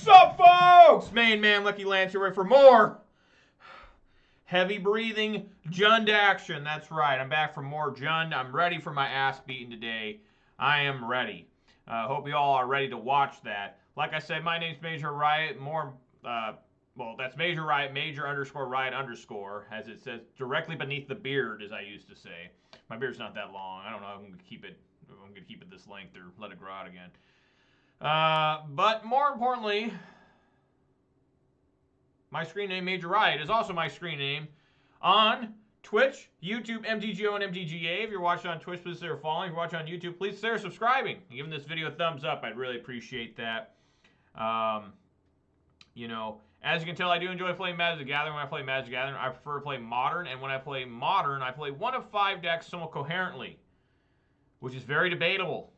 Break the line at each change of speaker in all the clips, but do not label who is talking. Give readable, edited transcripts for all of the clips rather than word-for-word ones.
Sup, folks? Main man Lucky Lance here for more heavy breathing Jund action. That's right. I'm back for more Jund. I'm ready for my ass beaten today. I am ready. Hope you all are ready to watch that. Like I said, my name's Major Riot. Well, that's Major Riot, Major underscore Riot underscore, as it says directly beneath the beard, as I used to say. My beard's not that long. I don't know if I'm gonna keep it this length or let it grow out again. But more importantly, my screen name, Major Riot, is also my screen name on Twitch, YouTube, MTGO, and MTGA. If you're watching on Twitch, please consider following. If you're watching on YouTube, please consider subscribing and giving this video a thumbs up. I'd really appreciate that. You know, as you can tell, I do enjoy playing Magic the Gathering. When I play Magic the Gathering, I prefer to play Modern. And when I play Modern, I play one of 5 decks somewhat coherently, which is very debatable.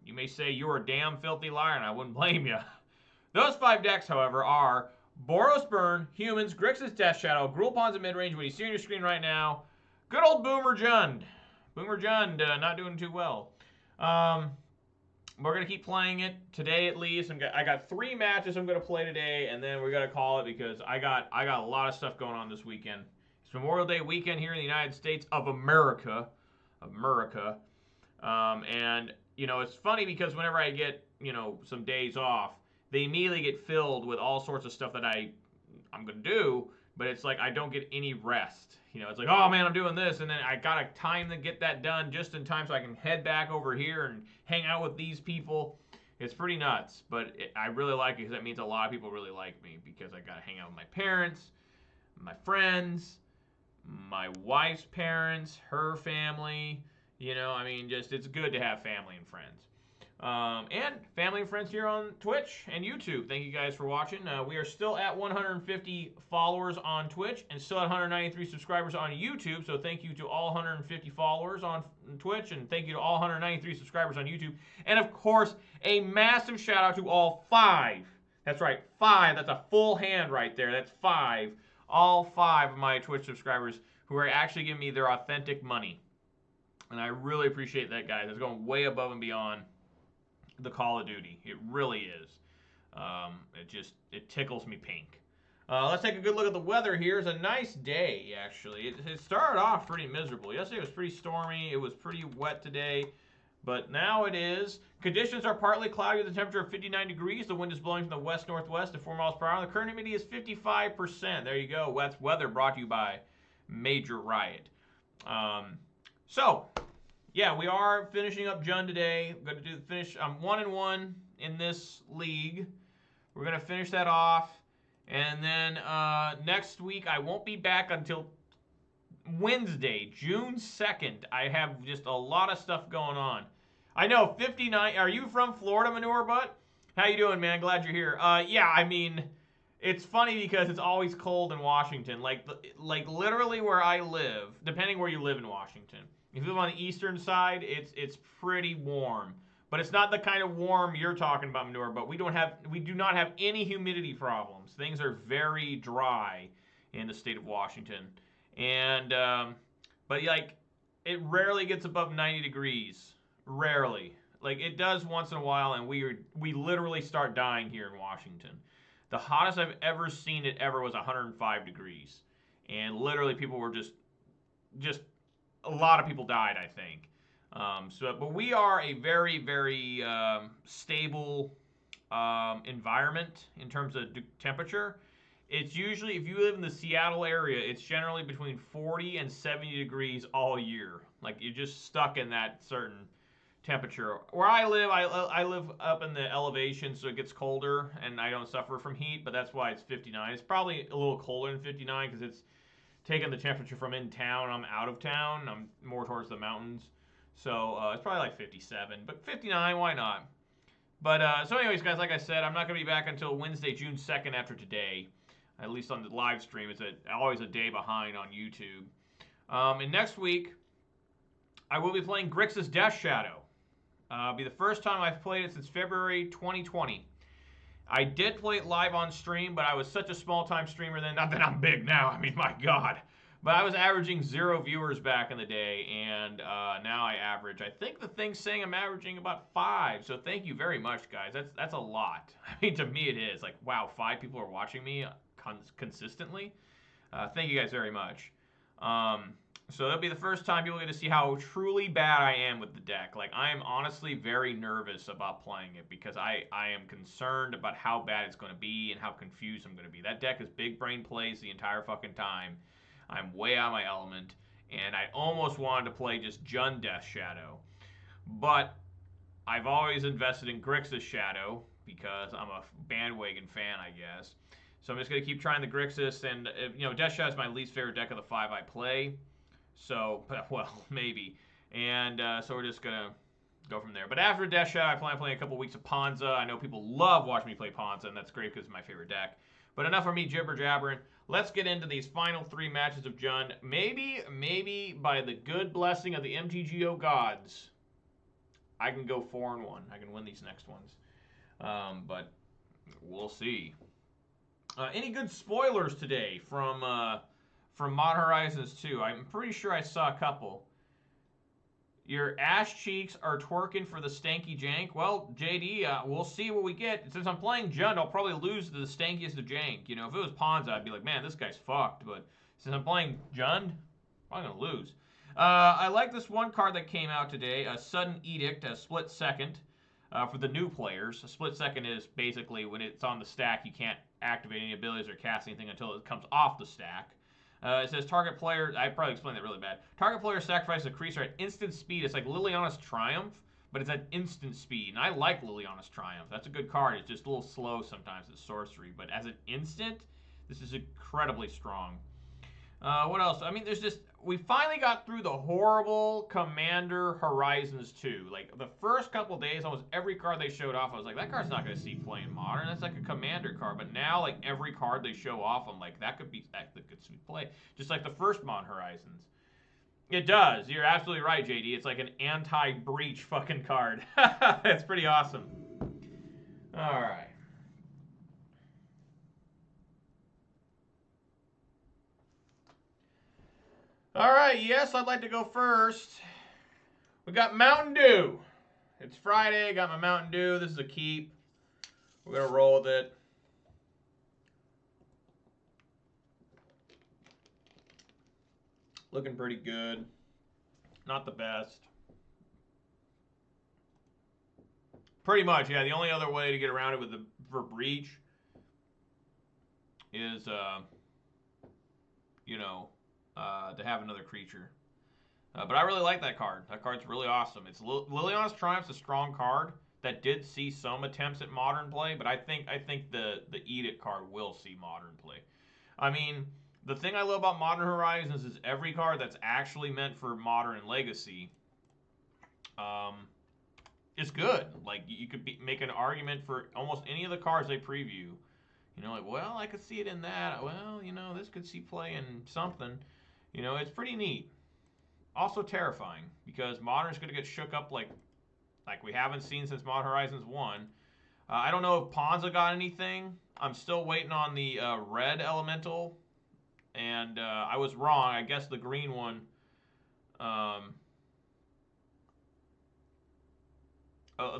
You may say you're a damn filthy liar, and I wouldn't blame you. Those 5 decks, however, are Boros Burn, Humans, Grixis Death Shadow, Gruul Pawns at Midrange, what you see on your screen right now. Good old Boomer Jund. Boomer Jund, not doing too well. We're going to keep playing it today at least. I got 3 matches I'm going to play today, and then we're going to call it because I got a lot of stuff going on this weekend. It's Memorial Day weekend here in the United States of America. And, you know, it's funny because whenever I get, you know, some days off, they immediately get filled with all sorts of stuff that I'm going to do, but it's like I don't get any rest. You know, it's like, oh, man, I'm doing this, and then I got to time to get that done just in time so I can head back over here and hang out with these people. It's pretty nuts, but I really like it because that means a lot of people really like me because I got to hang out with my parents, my friends, my wife's parents, her family. You know, I mean, just it's good to have family and friends. And family and friends here on Twitch and YouTube. Thank you guys for watching. We are still at 150 followers on Twitch and still at 193 subscribers on YouTube. So thank you to all 150 followers on Twitch and thank you to all 193 subscribers on YouTube. And of course, a massive shout out to all 5. That's right, 5. That's a full hand right there. That's 5. All 5 of my Twitch subscribers who are actually giving me their authentic money. And I really appreciate that, guys. It's going way above and beyond the Call of Duty. It really is. It tickles me pink. Let's take a good look at the weather here. It's a nice day, actually. It started off pretty miserable. Yesterday was pretty stormy. It was pretty wet today. But now it is. Conditions are partly cloudy with a temperature of 59 degrees. The wind is blowing from the west-northwest at 4 miles per hour. The current humidity is 55%. There you go. That's weather brought to you by Major Riot. So, yeah, we are finishing up Jund today. I'm going to finish. I'm 1-1 in this league. We're going to finish that off. And then next week, I won't be back until Wednesday, June 2nd. I have just a lot of stuff going on. I know, 59. Are you from Florida, Manure Butt? How you doing, man? Glad you're here. Yeah, I mean, it's funny because it's always cold in Washington. Like literally where I live, depending where you live in Washington. If you live on the eastern side, it's pretty warm. But it's not the kind of warm you're talking about, Manure, but we do not have any humidity problems. Things are very dry in the state of Washington. And but like it rarely gets above 90 degrees. Rarely. Like it does once in a while, and we literally start dying here in Washington. The hottest I've ever seen it ever was 105 degrees. And literally people were just a lot of people died, I think. But we are a very, very stable environment in terms of temperature. It's usually, if you live in the Seattle area, it's generally between 40 and 70 degrees all year. Like you're just stuck in that certain temperature. Where I live, I live up in the elevation, so it gets colder, and I don't suffer from heat, but that's why it's 59. It's probably a little colder than 59 because it's taking the temperature from in town. I'm out of town. I'm more towards the mountains. So it's probably like 57. But 59, why not? But so anyways, guys, like I said, I'm not going to be back until Wednesday, June 2nd after today. At least on the live stream. It's always a day behind on YouTube. And next week, I will be playing Grixis Death Shadow. It'll be the first time I've played it since February 2020. I did play it live on stream, but I was such a small-time streamer then. Not that I'm big now. I mean, my God. But I was averaging 0 viewers back in the day, and now I average. I think the thing's saying I'm averaging about 5. So thank you very much, guys. That's a lot. I mean, to me it is. Like, wow, 5 people are watching me consistently. Thank you guys very much. So that'll be the first time people get to see how truly bad I am with the deck. Like, I am honestly very nervous about playing it because I am concerned about how bad it's going to be and how confused I'm going to be. That deck is big brain plays the entire fucking time. I'm way out of my element, and I almost wanted to play just Jund Death Shadow. But I've always invested in Grixis Shadow because I'm a bandwagon fan, I guess. So I'm just going to keep trying the Grixis, and, you know, Death Shadow is my least favorite deck of the 5 I play. So, well, maybe. And so we're just going to go from there. But after Death Shadow, I plan on playing a couple weeks of Ponza. I know people love watching me play Ponza, and that's great because it's my favorite deck. But enough of me jibber-jabbering. Let's get into these final 3 matches of Jund. Maybe by the good blessing of the MTGO gods, I can go 4-1. I can win these next ones. But we'll see. Any good spoilers today from Modern Horizons 2? I'm pretty sure I saw a couple. Your ass cheeks are twerking for the stanky jank. Well, JD, we'll see what we get. Since I'm playing Jund, I'll probably lose to the stankiest of jank. You know, if it was Ponza, I'd be like, man, this guy's fucked. But since I'm playing Jund, I'm going to lose. I like this one card that came out today, a Sudden Edict, a split second for the new players. A split second is basically when it's on the stack, you can't activate any abilities or cast anything until it comes off the stack. It says target player, I probably explained that really bad. Target player sacrifices a creature at instant speed. It's like Liliana's Triumph, but it's at instant speed. And I like Liliana's Triumph. That's a good card. It's just a little slow sometimes. It's sorcery. But as an instant, this is incredibly strong. What else? I mean, there's just... We finally got through the horrible Commander Horizons 2. Like, the first couple days, almost every card they showed off, I was like, that card's not going to see play in Modern. That's like a Commander card. But now, like, every card they show off, I'm like, that could see play. Just like the first Modern Horizons. It does. You're absolutely right, JD. It's like an anti-breach fucking card. It's pretty awesome. All right. All right, yes, I'd like to go first. We got Mountain Dew. It's Friday, got my Mountain Dew. This is a keep. We're going to roll with it. Looking pretty good. Not the best. Pretty much, yeah. The only other way to get around it for breach is, you know, to have another creature. But I really like that card. That card's really awesome. It's Liliana's Triumph's a strong card that did see some attempts at Modern play, but I think the Edict card will see Modern play. I mean, the thing I love about Modern Horizons is every card that's actually meant for Modern and Legacy is good. Like, you could make an argument for almost any of the cards they preview. You know, like, well, I could see it in that. Well, you know, this could see play in something. You know, it's pretty neat. Also terrifying, because Modern's going to get shook up like we haven't seen since Modern Horizons 1. I don't know if Ponza got anything. I'm still waiting on the red elemental. And I was wrong. I guess the green one...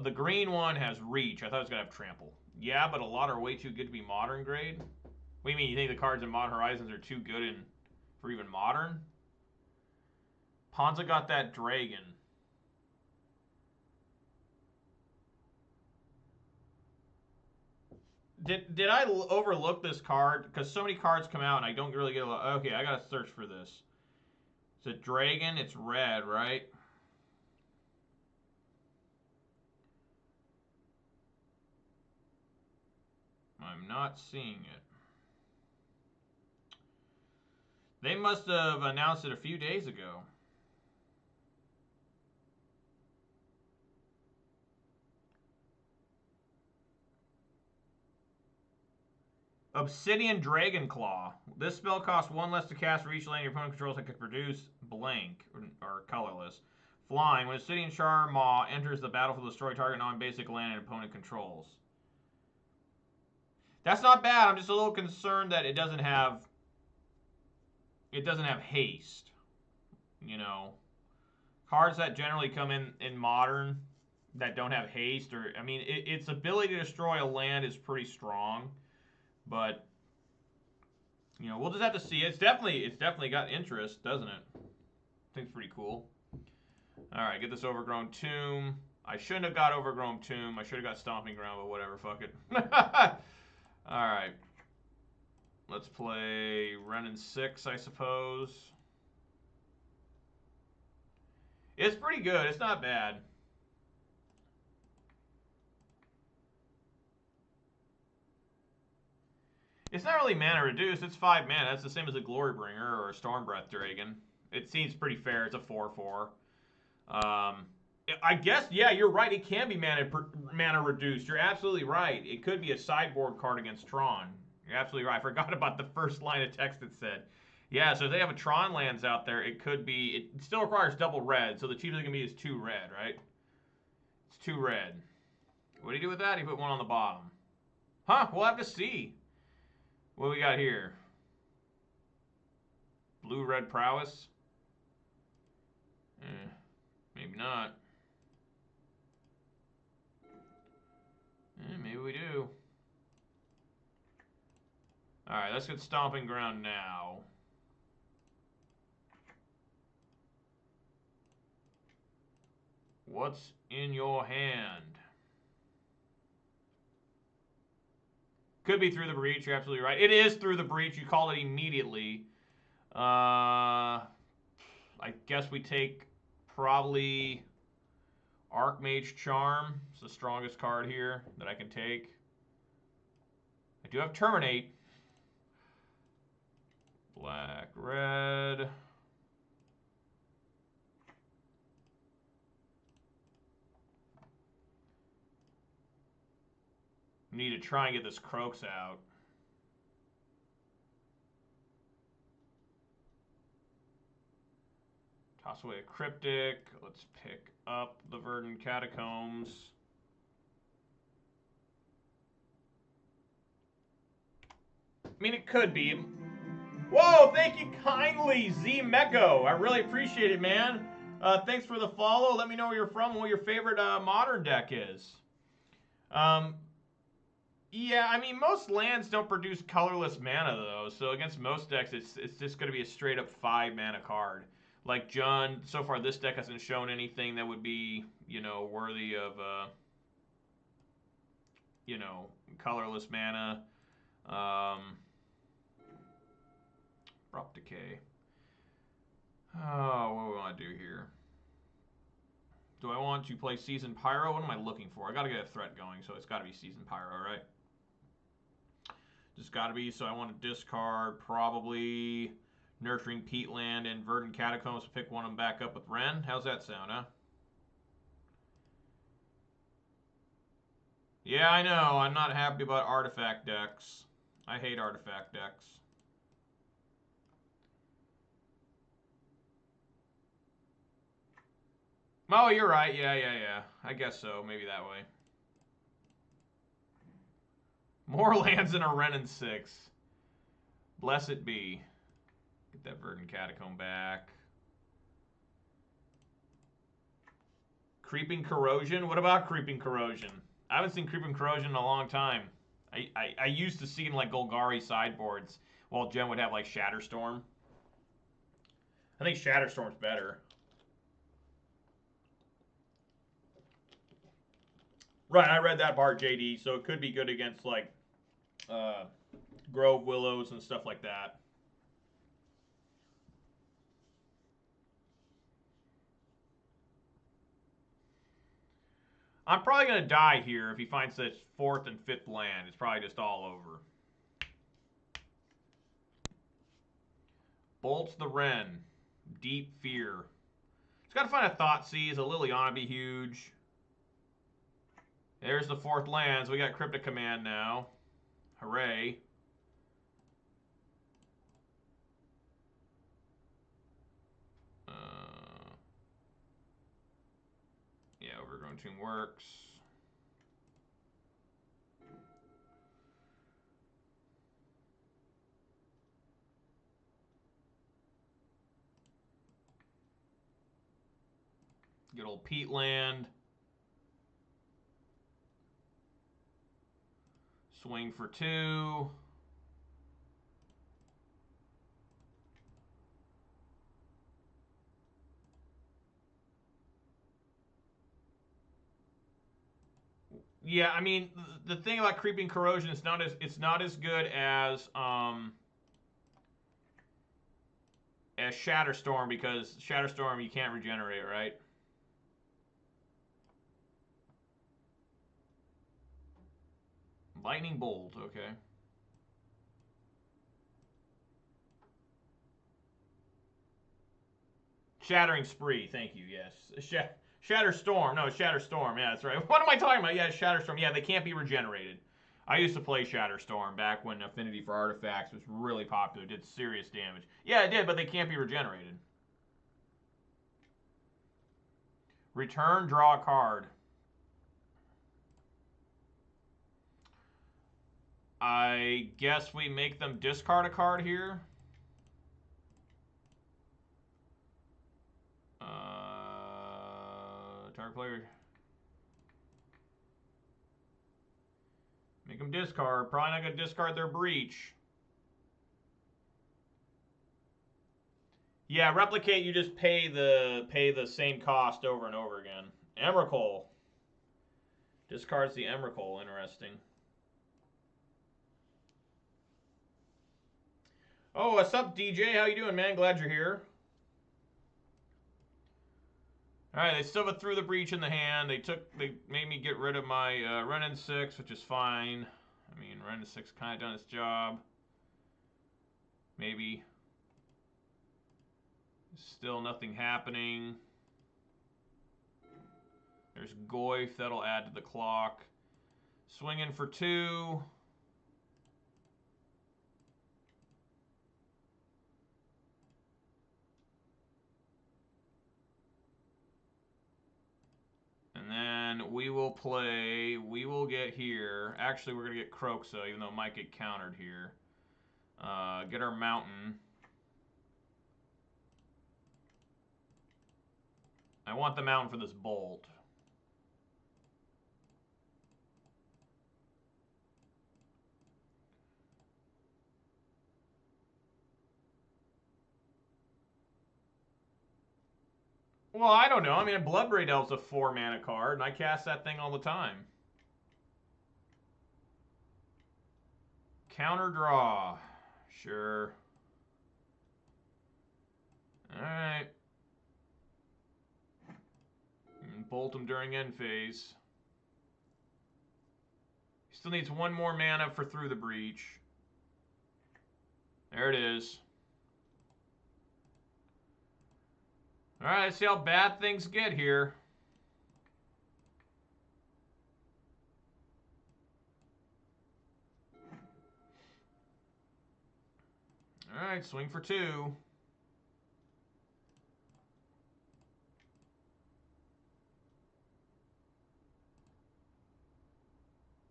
the green one has reach. I thought it was going to have trample. Yeah, but a lot are way too good to be Modern grade. What do you mean? You think the cards in Modern Horizons are too good for even Modern? Ponza got that dragon. Did I overlook this card? Because so many cards come out and I don't really get a lot. Okay, I gotta search for this. It's a dragon. It's red, right? I'm not seeing it. They must have announced it a few days ago. Obsidian Dragonclaw. This spell costs 1 less to cast for each land your opponent controls that can produce blank or colorless. Flying. When Obsidian Char Maw enters the battlefield, destroy target non-basic land and opponent controls. That's not bad. I'm just a little concerned that it doesn't have it doesn't have haste. You know, cards that generally come in modern that don't have haste, or I mean, its ability to destroy a land is pretty strong, but you know, we'll just have to see. It's definitely got interest, doesn't it? I think it's pretty cool. All right, get this Overgrown Tomb. I shouldn't have got Overgrown Tomb. I should have got Stomping Ground, but whatever, fuck it. All right. Let's play Wrenn and 6, I suppose. It's pretty good. It's not bad. It's not really mana reduced. It's 5 mana. That's the same as a Glorybringer or a Stormbreath Dragon. It seems pretty fair. It's a 4/4. I guess, yeah, you're right. It can be mana reduced. You're absolutely right. It could be a sideboard card against Tron. You're absolutely right. I forgot about the first line of text it said. Yeah, so if they have a Tron lands out there, it could be... It still requires double red, so the cheapest it can be is 2 red, right? It's 2 red. What do you do with that? You put 1 on the bottom. Huh? We'll have to see. What do we got here? Blue-red prowess? Maybe not. Maybe we do. Alright, let's get Stomping Ground now. What's in your hand? Could be Through the Breach, you're absolutely right. It is Through the Breach, you call it immediately. I guess we take probably Archmage Charm. It's the strongest card here that I can take. I do have Terminate. Black, red. Need to try and get this Croaks out. Toss away a Cryptic. Let's pick up the Verdant Catacombs. I mean, it could be. Whoa, thank you kindly, Z Mecco. I really appreciate it, man. Thanks for the follow. Let me know where you're from and what your favorite modern deck is. Yeah, I mean, most lands don't produce colorless mana, though. So against most decks, it's just going to be a straight-up 5 mana card. Like Jund, so far this deck hasn't shown anything that would be, you know, worthy of, you know, colorless mana. Abrupt Decay. Oh, what do we want to do here? Do I want to play Seasoned Pyro? What am I looking for? I got to get a threat going, so it's got to be Seasoned Pyro, right? Just got to be, so I want to discard probably Nurturing Peatland and Verdant Catacombs to pick one of them back up with Wrenn. How's that sound, huh? Yeah, I know. I'm not happy about artifact decks. I hate artifact decks. Oh, you're right. Yeah. I guess so. Maybe that way. More lands than a Wrenn and 6. Blessed be. Get that Verdant Catacomb back. Creeping Corrosion? What about Creeping Corrosion? I haven't seen Creeping Corrosion in a long time. I used to see in like Golgari sideboards while Jen would have like Shatterstorm. I think Shatterstorm's better. Right, I read that part, JD, so it could be good against like Grove Willows and stuff like that. I'm probably going to die here if he finds this 4th and 5th land. It's probably just all over. Bolts the Wrenn. Deep Fear. He's got to find a Thoughtseize. A Liliana be huge. There's the 4th land. So we got Cryptic Command now. Hooray. Yeah, Overgrown Tomb works. Good old Peatland. Swing for 2. Yeah, I mean, the thing about Creeping Corrosion, it's not as good as Shatterstorm, because Shatterstorm you can't regenerate, right? Lightning Bolt, okay. Shattering Spree, thank you, yes. Shatterstorm, no, Shatterstorm, yeah, that's right. What am I talking about? Yeah, Shatterstorm, yeah, they can't be regenerated. I used to play Shatterstorm back when Affinity for Artifacts was really popular. It did serious damage. Yeah, it did, but they can't be regenerated. Return, draw a card. I guess we make them discard a card here. Target player. Make them discard. Probably not going to discard their Breach. Yeah, Replicate, you just pay the same cost over and over again. Emrakul. Discards the Emrakul. Interesting. Oh, what's up, DJ? How you doing, man? Glad you're here. All right, they still have a Through the Breach in the hand. They made me get rid of my Renin 6, which is fine. I mean, Renin 6 kind of done its job. Maybe. Still nothing happening. There's Goyf. That'll add to the clock. Swinging for 2. And then we will get here. Actually, we're going to get Croxa, even though it might get countered here. Get our Mountain. I want the Mountain for this Bolt. Well, I don't know. I mean, Bloodbraid Elf's a 4-mana card, and I cast that thing all the time. Counter draw. Sure. Alright. Bolt him during end phase. He still needs 1 more mana for Through the Breach. There it is. Alright, let's see how bad things get here. Alright, swing for 2.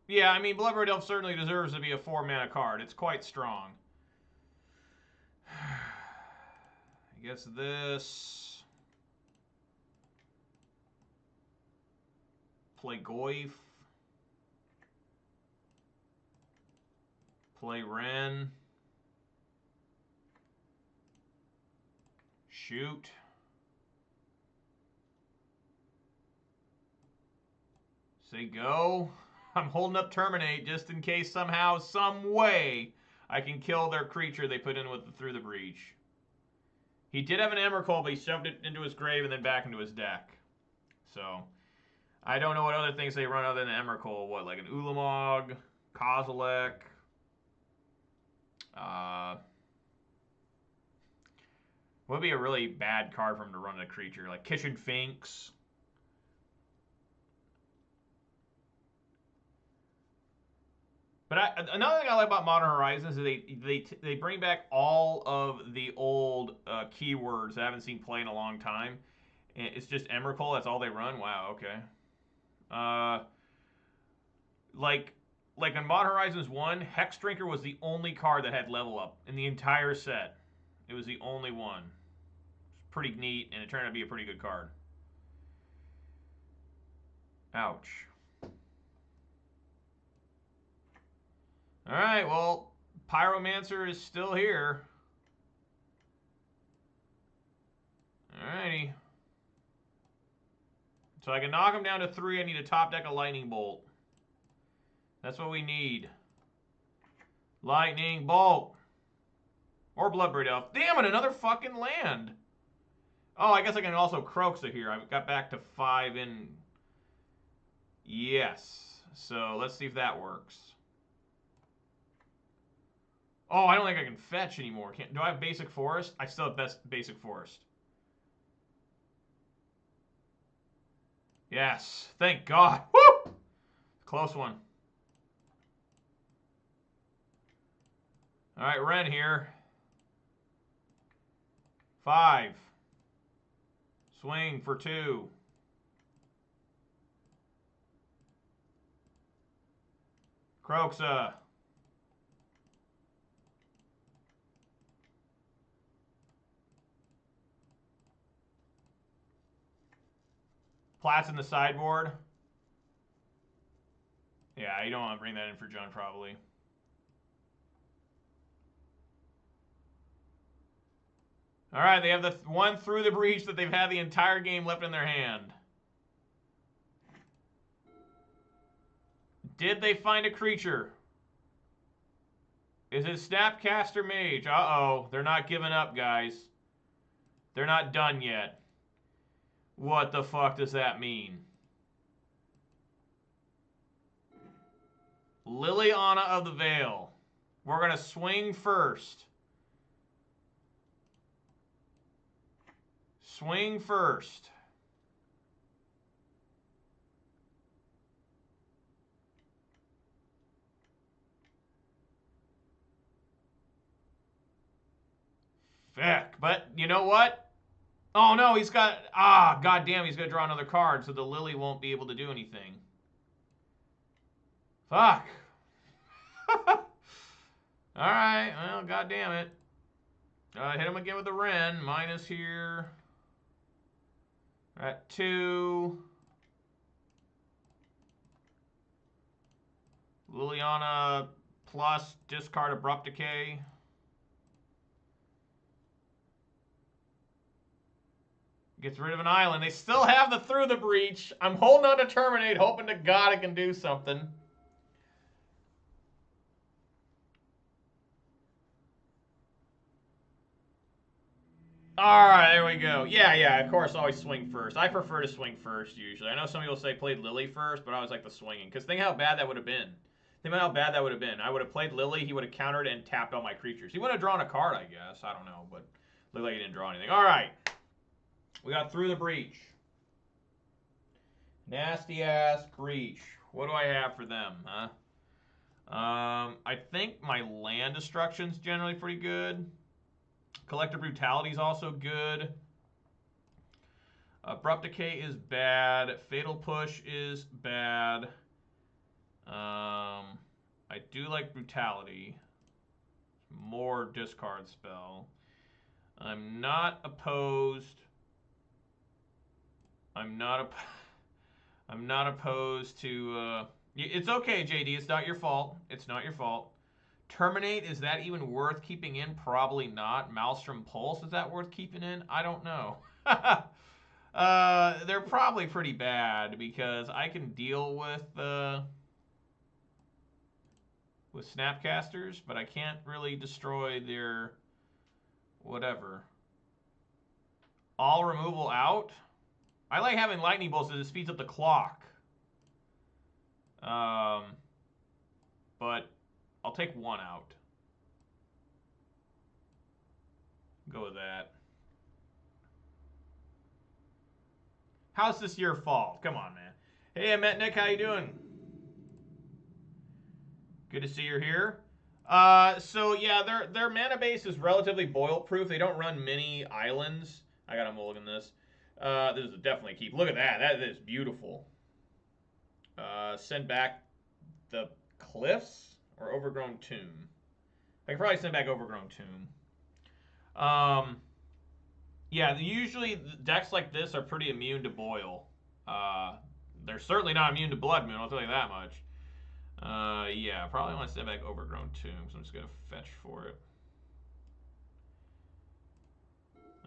Yeah, I mean, Bloodbraid Elf certainly deserves to be a 4-mana card. It's quite strong. I guess this. Play Goyf. Play Ren. Shoot. Say go. I'm holding up Terminate just in case somehow, some way, I can kill their creature they put in with Through the Breach. He did have an Emrakul, but he shoved it into his grave and then back into his deck. So, I don't know what other things they run other than Emrakul. What, like an Ulamog, Kozilek, what would be a really bad card for him to run a creature? Like Kitchen Finks. But another thing I like about Modern Horizons is they bring back all of the old keywords that I haven't seen play in a long time. It's just Emrakul. That's all they run. Wow. Okay. Like in Modern Horizons 1, Hex Drinker was the only card that had level up in the entire set. It was the only one. It's pretty neat, and it turned out to be a pretty good card. Ouch. Alright, well, Pyromancer is still here. Alrighty. So I can knock him down to 3. I need to top deck a Lightning Bolt. That's what we need. Lightning Bolt. Or Bloodbraid Elf. Damn it, another fucking land. Oh, I guess I can also Croxa here. I got back to 5 in... Yes. So let's see if that works. Oh, I don't think I can fetch anymore. Do I have Basic Forest? I still have Basic Forest. Yes. Thank God. Woo! Close one. All right, Ren here. 5. Swing for 2. Croxa. Plat's in the sideboard. Yeah, you don't want to bring that in for John, probably. All right, they have the one through the breach that they've had the entire game left in their hand. Did they find a creature? Is it Snapcaster Mage? Uh-oh, they're not giving up, guys. They're not done yet. What the fuck does that mean? Liliana of the Veil. We're going to swing first. Swing first. Feck. But you know what? Oh no, he's got... goddamn, he's going to draw another card, so the Lily won't be able to do anything. Fuck. Alright, well, goddamn it. Hit him again with the Wren. Minus here. At 2. Liliana plus discard Abrupt Decay. Gets rid of an island. They still have the Through the Breach. I'm holding on to Terminate, hoping to God it can do something. Alright, there we go. Yeah, of course, always swing first. I prefer to swing first, usually. I know some people say played Lily first, but I always like the swinging. Because think how bad that would have been. Think about how bad that would have been. I would have played Lily, he would have countered and tapped all my creatures. He would have drawn a card, I guess. I don't know, but looked like he didn't draw anything. Alright. We got Through the Breach. Nasty ass Breach. What do I have for them, huh? I think my land destruction's generally pretty good. Collective Brutality is also good. Abrupt Decay is bad. Fatal Push is bad. I do like Brutality. More discard spell. I'm not opposed. I'm not opposed to... it's okay, JD. It's not your fault. It's not your fault. Terminate, is that even worth keeping in? Probably not. Maelstrom Pulse, is that worth keeping in? I don't know. They're probably pretty bad because I can deal with Snapcasters, but I can't really destroy their whatever. All removal out? I like having Lightning Bolts as it speeds up the clock. But I'll take 1 out. Go with that. How's this your fault? Come on, man. Hey, I met Nick. How you doing? Good to see you're here. So yeah, their mana base is relatively boil-proof. They don't run many islands. I gotta mulligan this. This is definitely a keep. Look at that. That is beautiful. Send back the Cliffs or Overgrown Tomb. I can probably send back Overgrown Tomb. Yeah, usually decks like this are pretty immune to boil. they're certainly not immune to Blood Moon, I'll tell you that much. Yeah, probably want to send back Overgrown Tomb, so I'm just going to fetch for it.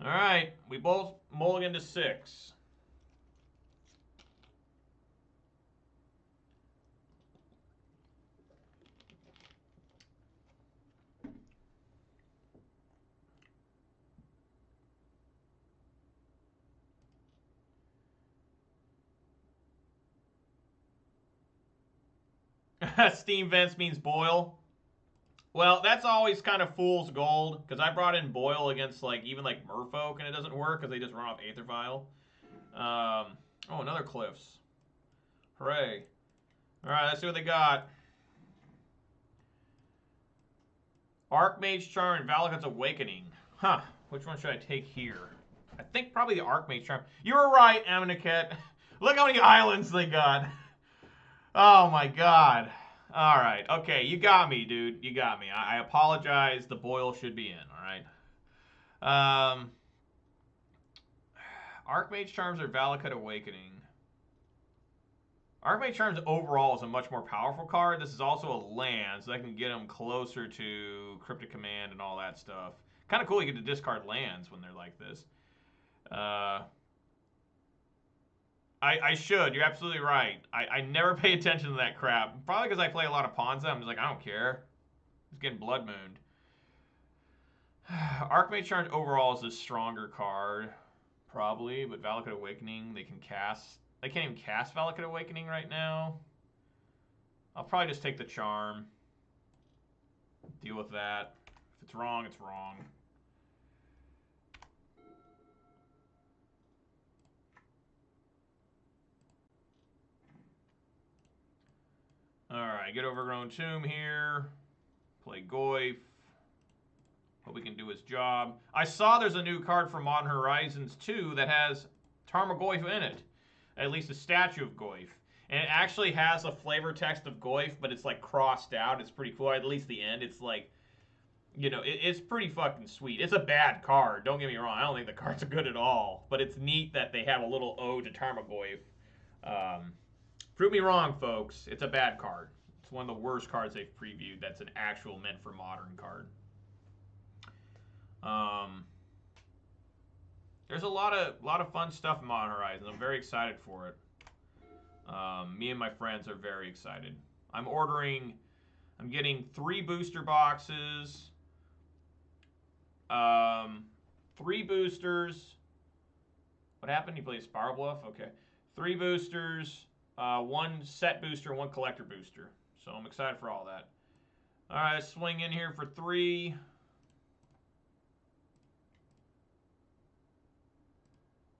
Alright, we both mulligan to 6. Steam Vents means Boil. Well, that's always kind of fool's gold, because I brought in Boil against, like, even, like, Merfolk, and it doesn't work, because they just run off Aether Vial. Oh, another Cliffs. Hooray. Alright, let's see what they got. Archmage Charm and Valakut's Awakening. Huh, which one should I take here? I think probably the Archmage Charm. You were right, Amniket. Look how many islands they got. Oh my god. Alright, okay, you got me, dude. You got me. I apologize. The Boil should be in, alright? Archmage Charms or Valakut Awakening? Archmage Charms overall is a much more powerful card. This is also a land, so I can get them closer to Cryptic Command and all that stuff. Kind of cool you get to discard lands when they're like this. I should. You're absolutely right. I never pay attention to that crap. Probably because I play a lot of Ponza. I'm just like, I don't care. It's getting Blood Mooned. Archmage Charms overall is a stronger card. Probably, but Valakut Awakening, they can cast... They can't even cast Valakut Awakening right now. I'll probably just take the Charm. Deal with that. If it's wrong, it's wrong. Alright, get Overgrown Tomb here. Play Goyf. Hope we can do his job. I saw there's a new card for Modern Horizons 2 that has Tarmogoyf in it. At least a statue of Goyf. And it actually has a flavor text of Goyf, but it's like crossed out. It's pretty cool. At least the end. It's like, you know, it's pretty fucking sweet. It's a bad card. Don't get me wrong. I don't think the cards are good at all. But it's neat that they have a little ode to Tarmogoyf. Prove me wrong, folks. It's a bad card. It's one of the worst cards they've previewed. That's an actual meant for modern card. There's a lot of fun stuff in Modern Horizons. I'm very excited for it. Me and my friends are very excited. I'm getting 3 booster boxes. 3 boosters. What happened? You played Spiral Bluff? Okay. 3 boosters, 1 set booster, 1 collector booster. So I'm excited for all that. Alright, let's swing in here for 3.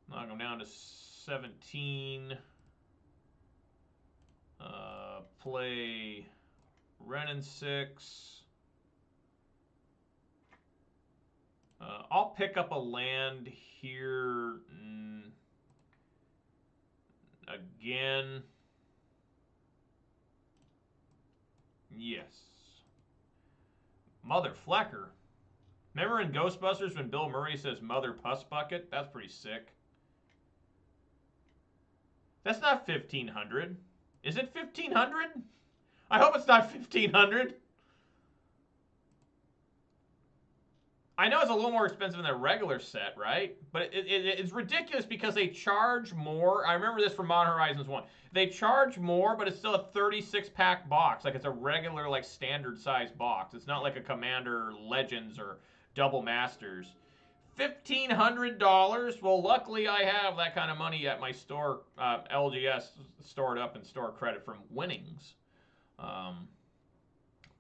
Knock them down to 17. Play Renin 6. I'll pick up a land here again. Yes. Mother Flecker. Remember in Ghostbusters when Bill Murray says Mother Puss Bucket? That's pretty sick. That's not 1,500. Is it 1,500? I hope it's not 1,500. I know it's a little more expensive than a regular set, right? But it's ridiculous because they charge more. I remember this from Modern Horizons 1. They charge more, but it's still a 36-pack box. Like, it's a regular, like, standard-size box. It's not like a Commander Legends or Double Masters. $1,500? Well, luckily I have that kind of money at my store, LGS, stored up and store credit from winnings.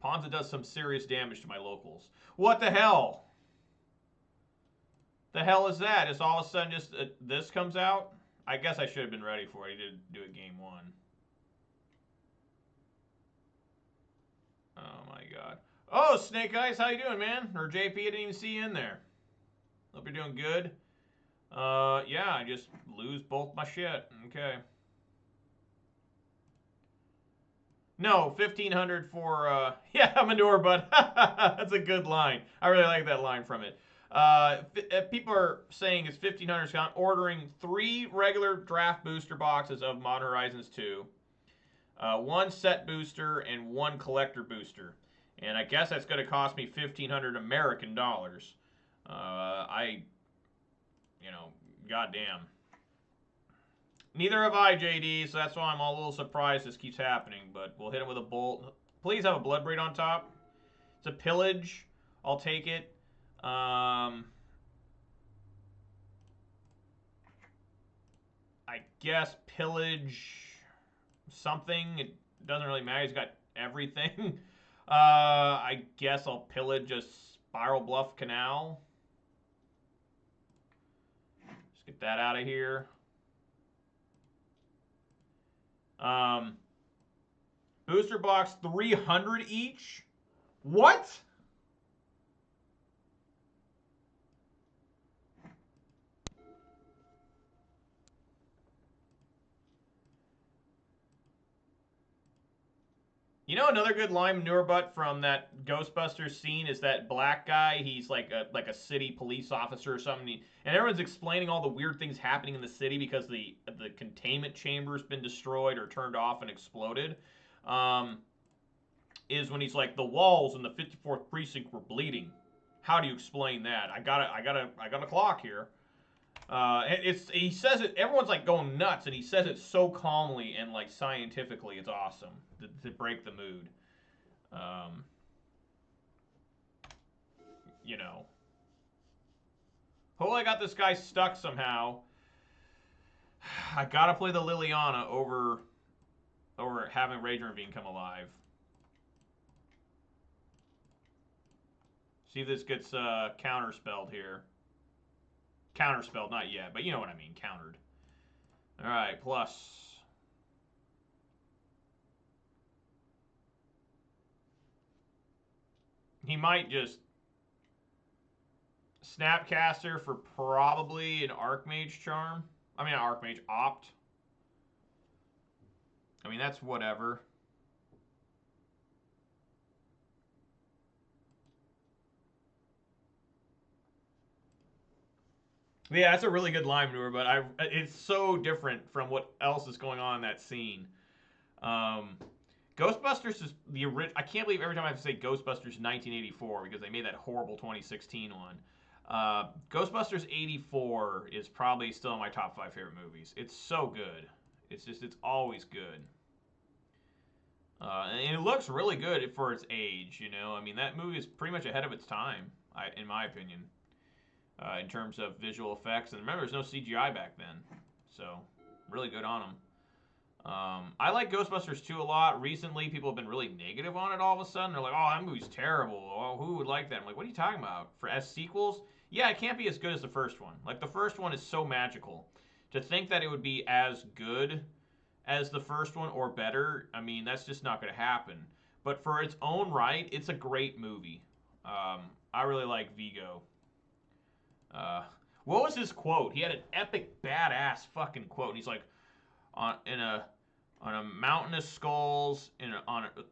Ponza does some serious damage to my locals. What the hell? The hell is that? Is all of a sudden just this comes out? I guess I should have been ready for it. He did do it game 1. Oh my god. Oh, Snake Eyes, how you doing, man? Or JP, I didn't even see you in there. Hope you're doing good. Yeah, I just lose both my shit. Okay. No, 1,500 for, yeah, manure, but that's a good line. I really like that line from it. People are saying it's 1,500 count. Ordering 3 regular draft booster boxes of Modern Horizons 2, 1 set booster, and 1 collector booster. And I guess that's going to cost me 1,500 American dollars. Goddamn. Neither have I, JD, so that's why I'm a little surprised this keeps happening. But we'll hit him with a bolt. Please have a Bloodbraid on top. It's a pillage. I'll take it. I guess pillage something. It doesn't really matter. He's got everything. I guess I'll pillage a Spiral Bluff Canal. Just get that out of here. Booster box 300 each? What? You know another good line manure butt from that Ghostbusters scene is that black guy. He's like a city police officer or something, and everyone's explaining all the weird things happening in the city because the containment chamber's been destroyed or turned off and exploded. Is when he's like, the walls in the 54th precinct were bleeding. How do you explain that? I got a clock here. He says it. Everyone's like going nuts, and he says it so calmly and like scientifically. It's awesome to break the mood. You know. Hopefully, I got this guy stuck somehow. I gotta play the Liliana over having Rage Ravine come alive. See if this gets counterspelled here. Counterspelled, not yet, but you know what I mean, countered. Alright, plus. He might just Snapcaster for probably an Archmage Charm. I mean, an Archmage Opt. I mean, that's whatever. Yeah, that's a really good line maneuver, but it's so different from what else is going on in that scene. Ghostbusters is the original. I can't believe every time I have to say Ghostbusters 1984 because they made that horrible 2016 one. Ghostbusters 84 is probably still in my top 5 favorite movies. It's so good. It's always good. And it looks really good for its age, you know. I mean, that movie is pretty much ahead of its time, in my opinion. In terms of visual effects. And remember, there's no CGI back then. So, really good on them. I like Ghostbusters 2 a lot. Recently, people have been really negative on it all of a sudden. They're like, oh, that movie's terrible. Oh, who would like that? I'm like, what are you talking about? As sequels? Yeah, it can't be as good as the first one. Like, the first one is so magical. To think that it would be as good as the first one or better, I mean, that's just not going to happen. But for its own right, it's a great movie. I really like Vigo. What was his quote? He had an epic badass fucking quote. And he's like, on a mountain of skulls,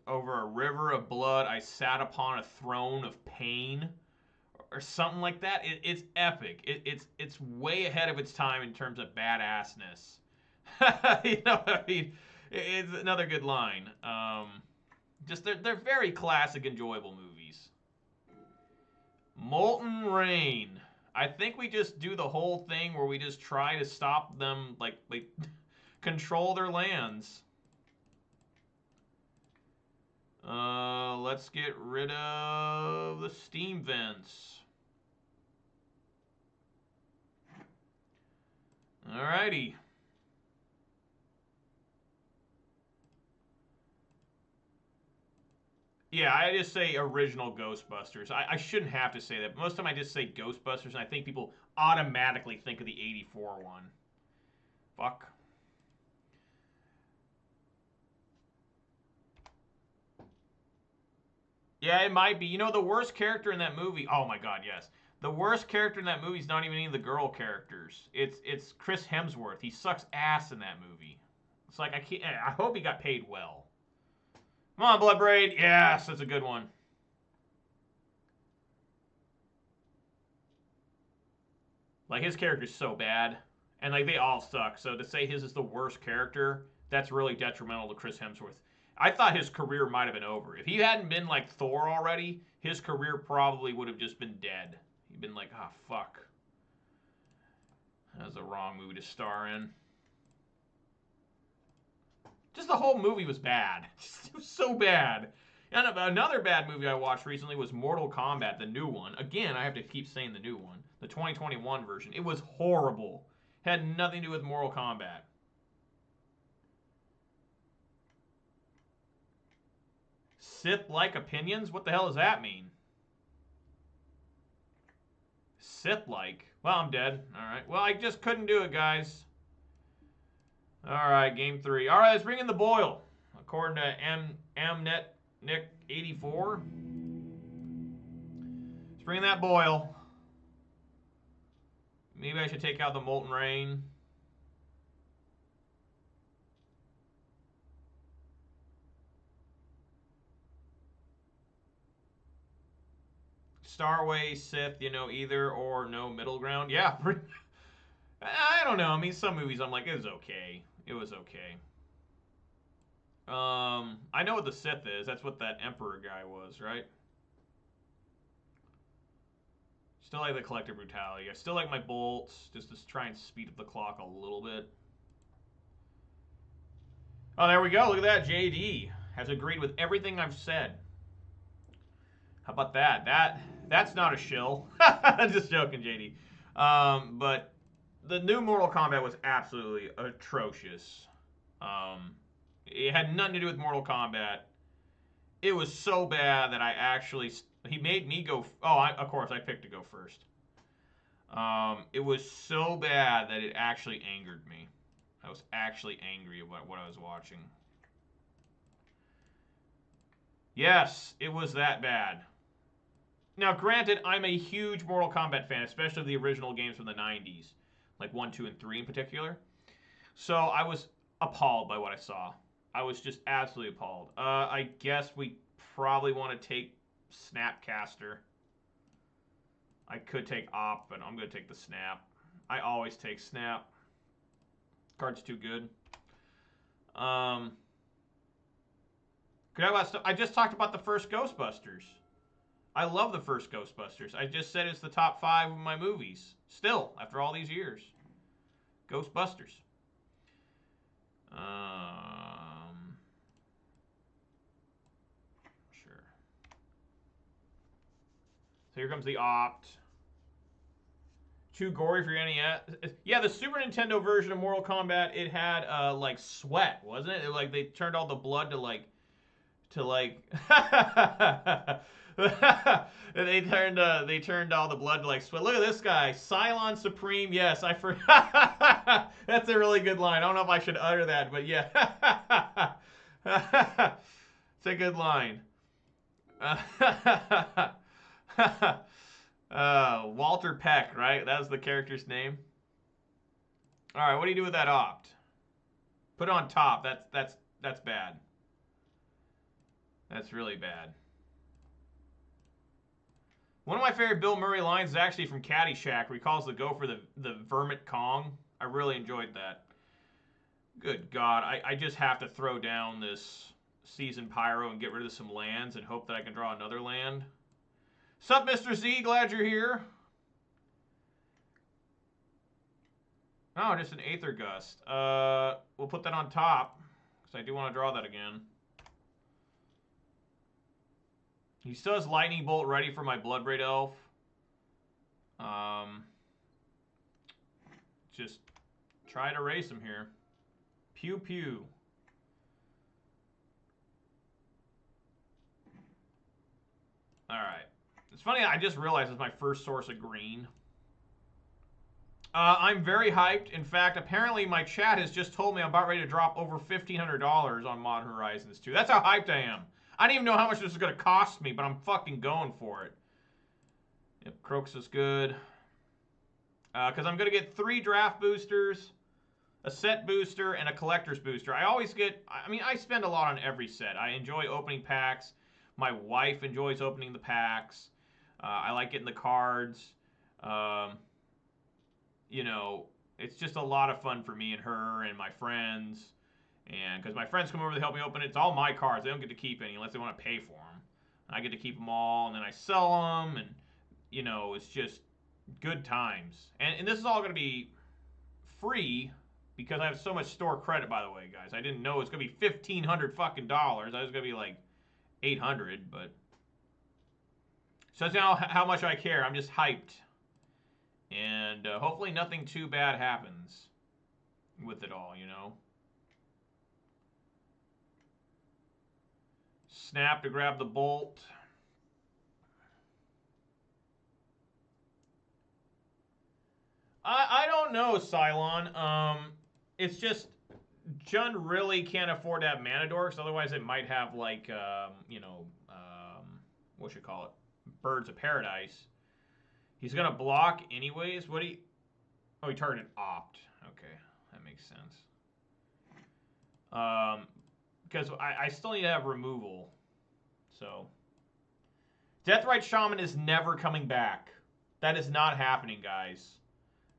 over a river of blood, I sat upon a throne of pain, or something like that. It's epic. It's way ahead of its time in terms of badassness. You know what I mean? It's another good line. Just they're very classic, enjoyable movies. Molten Rain. I think we just do the whole thing where we just try to stop them, like control their lands. Let's get rid of the steam vents. Alrighty. Yeah, I just say original Ghostbusters. I shouldn't have to say that. But most of the time I just say Ghostbusters, and I think people automatically think of the 84 one. Fuck. Yeah, it might be. You know, the worst character in that movie... Oh my god, yes. The worst character in that movie is not even any of the girl characters. It's Chris Hemsworth. He sucks ass in that movie. It's like, I hope he got paid well. Come on, Bloodbraid. Yes, that's a good one. Like, his character's so bad. And, like, they all suck. So to say his is the worst character, that's really detrimental to Chris Hemsworth. I thought his career might have been over. If he hadn't been like Thor already, his career probably would have just been dead. He'd been like, ah, oh, fuck. That was the wrong movie to star in. Just the whole movie was bad. It was so bad. And another bad movie I watched recently was Mortal Kombat, the new one. Again, I have to keep saying the new one. The 2021 version. It was horrible. Had nothing to do with Mortal Kombat. Sith-like opinions? What the hell does that mean? Sith-like? Well, I'm dead. Alright. Well, I just couldn't do it, guys. Alright, game 3. Alright, let's bring in the boil. According to Mnet Nick 84. Let's bring in that boil. Maybe I should take out the Molten Rain. Starway, Sith, you know, either or no middle ground. Yeah, I don't know. I mean, some movies I'm like, it was okay. It was okay. I know what the Sith is. That's what that Emperor guy was, right? Still like the collective brutality. I still like my bolts, just to try and speed up the clock a little bit. Oh, there we go. Look at that. JD has agreed with everything I've said. How about that? That's not a shill. I'm just joking, JD. But the new Mortal Kombat was absolutely atrocious. It had nothing to do with Mortal Kombat. It was so bad that I actually... He made me go... of course, I picked to go first. It was so bad that it actually angered me. I was actually angry about what I was watching. Yes, it was that bad. Now, granted, I'm a huge Mortal Kombat fan, especially the original games from the 90s. Like 1, 2, and 3 in particular. So I was appalled by what I saw. I was just absolutely appalled. I guess we probably want to take Snapcaster. I could take Op, but I'm going to take the Snap. I always take Snap. Card's too good. I just talked about the first Ghostbusters. I love the first Ghostbusters. I just said it's the top 5 of my movies. Still, after all these years. Ghostbusters. Sure. So here comes the Opt. Too gory for your NES. Yeah, the Super Nintendo version of Mortal Kombat, it had like sweat, wasn't it? Like they turned all the blood to like they turned all the blood to like sweat. Look at this guy, Cylon Supreme. Yes, I forgot. That's a really good line. I don't know if I should utter that, but yeah, it's a good line. Walter Peck, right? That was the character's name. All right, what do you do with that Opt? Put it on top. That's bad. That's really bad. One of my favorite Bill Murray lines is actually from Caddyshack, where he calls the gopher the Vermit Kong. I really enjoyed that. Good God, I just have to throw down this Seasoned Pyro and get rid of some lands and hope that I can draw another land. Sup, Mr. Z? Glad you're here. Oh, just an Aether Gust. We'll put that on top, because I do want to draw that again. He still has Lightning Bolt ready for my Bloodbraid Elf. Just try to race him here. Pew pew. Alright. It's funny, I just realized it's my first source of green. I'm very hyped. In fact, apparently my chat has just told me I'm about ready to drop over $1,500 on Modern Horizons 2. That's how hyped I am. I don't even know how much this is going to cost me, but I'm fucking going for it. Yep, Crocus is good. Because I'm going to get 3 draft boosters, a set booster, and a collector's booster. I always get... I mean, I spend a lot on every set. I enjoy opening packs. My wife enjoys opening the packs. I like getting the cards. you know, it's just a lot of fun for me and her and my friends. And because my friends come over to help me open it, it's all my cards. They don't get to keep any unless they want to pay for them. I get to keep them all, and then I sell them, and you know, it's just good times. And this is all going to be free because I have so much store credit. By the way, guys, I didn't know it's going to be $1,500 fucking dollars. I was going to be like 800, but so that's how much I care. I'm just hyped, and hopefully nothing too bad happens with it all. You know. Snap to grab the bolt. I don't know, Cylon. It's just Jund really can't afford to have mana dorks. Otherwise, it might have like what you call it, Birds of Paradise. He's gonna block anyways. What he? Oh, he targeted Opt. Okay, that makes sense. Because I still need to have removal. So, Deathrite Shaman is never coming back. That is not happening, guys.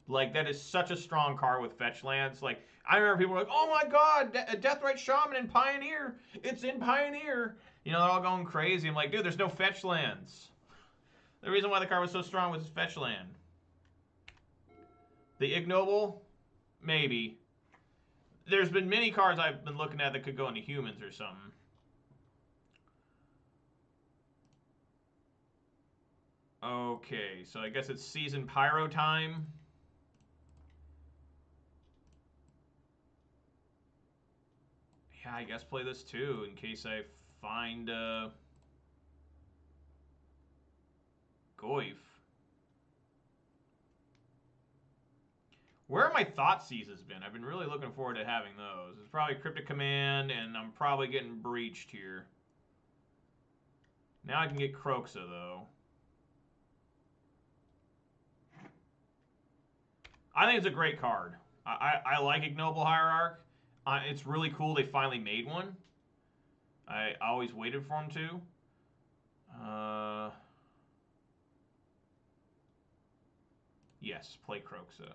Like, that is such a strong card with fetch lands. Like, I remember people were like, oh my god, Deathrite Shaman in Pioneer. It's in Pioneer. You know, they're all going crazy. I'm like, dude, there's no fetch lands. The reason why the card was so strong was its fetch land. The Ignoble? Maybe. There's been many cards I've been looking at that could go into humans or something. Okay, so I guess it's Season Pyro time. Yeah, I guess play this too in case I find Goyf. Where are my Thoughtseizes been? I've been really looking forward to having those. It's probably Cryptic Command, and I'm probably getting breached here. Now I can get Kroxa, though. I think it's a great card. I like Ignoble Hierarch. It's really cool they finally made one. I always waited for them to. Yes, play Kroxa.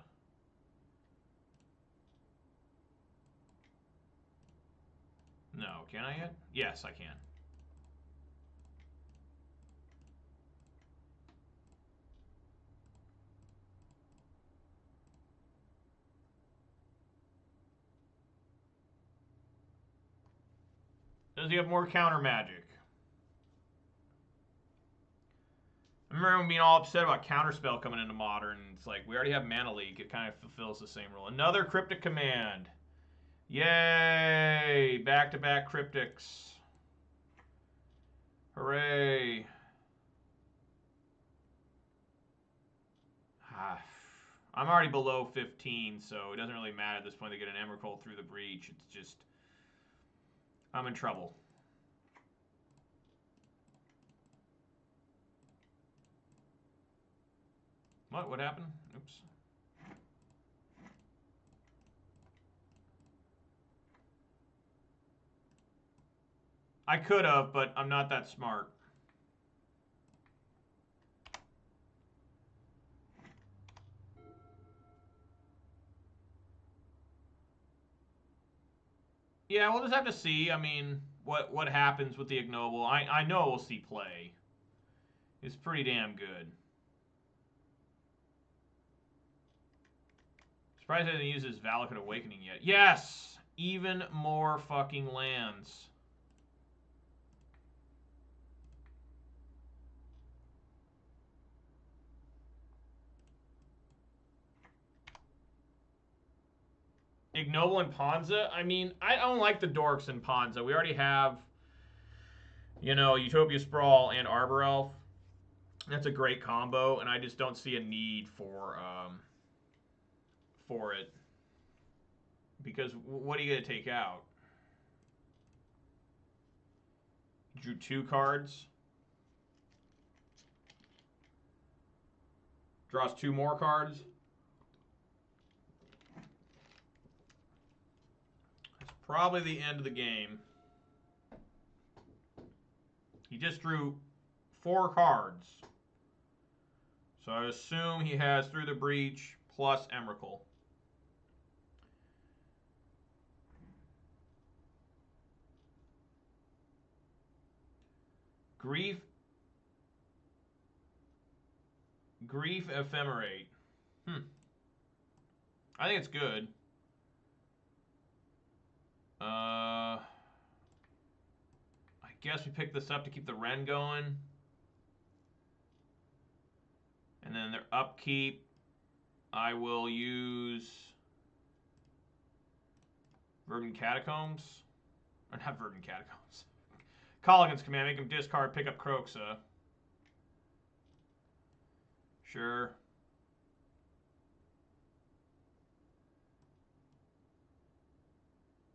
No, can I yet? Yes, I can. Does he have more counter magic? I remember being all upset about Counterspell coming into Modern. It's like, we already have Mana Leak. It kind of fulfills the same role. Another Cryptic Command. Yay! Back-to-back Cryptics. Hooray. I'm already below 15, so it doesn't really matter at this point to get an Emrakul through the breach. It's just, I'm in trouble. What happened? Oops. I could have, but I'm not that smart. Yeah, we'll just have to see. I mean, what happens with the Ignoble. I know we'll see play. It's pretty damn good. Surprised I didn't use his Valakut Awakening yet. Yes! Even more fucking lands. Ignoble and Ponza? I mean, I don't like the dorks in Ponza. We already have, you know, Utopia Sprawl and Arbor Elf. That's a great combo, and I just don't see a need for it. Because what are you going to take out? Drew 2 cards. Draws 2 more cards. That's probably the end of the game. He just drew 4 cards. So I assume he has Through the Breach plus Emrakul. Grief Ephemerate. I think it's good. I guess we pick this up to keep the Ren going. And then their upkeep, I will use Verdant Catacombs. Or not Verdant Catacombs. Colligan's Command, make him discard, pick up Kroxa. Sure.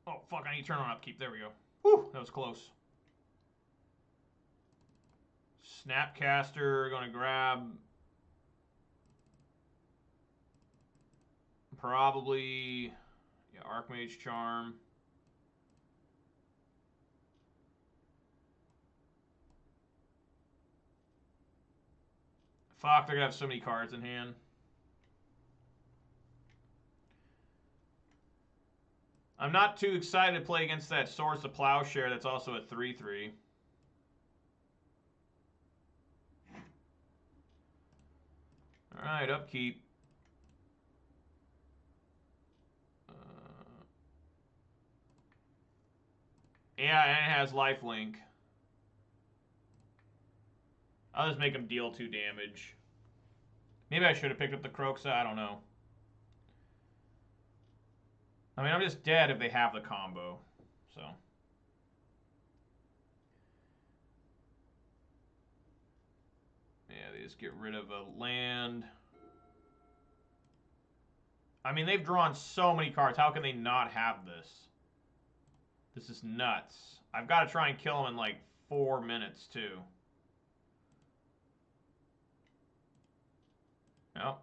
Oh, fuck, I need to turn on upkeep. There we go. Whew, that was close. Snapcaster, gonna grab... Probably... Yeah, Archmage Charm. Fuck, they're gonna have so many cards in hand. I'm not too excited to play against that Swords of Plowshare that's also a 3/3. Alright, upkeep. Yeah, and it has lifelink. I'll just make him deal 2 damage. Maybe I should have picked up the Kroxa, I don't know. I mean, I'm just dead if they have the combo, so. Yeah, they just get rid of a land. I mean, they've drawn so many cards. How can they not have this? This is nuts. I've got to try and kill them in like 4 minutes, too. Nope.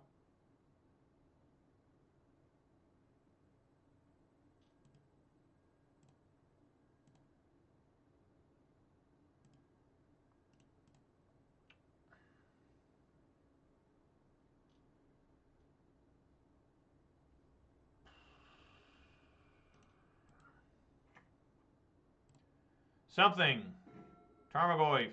Something. Tarmogoyf.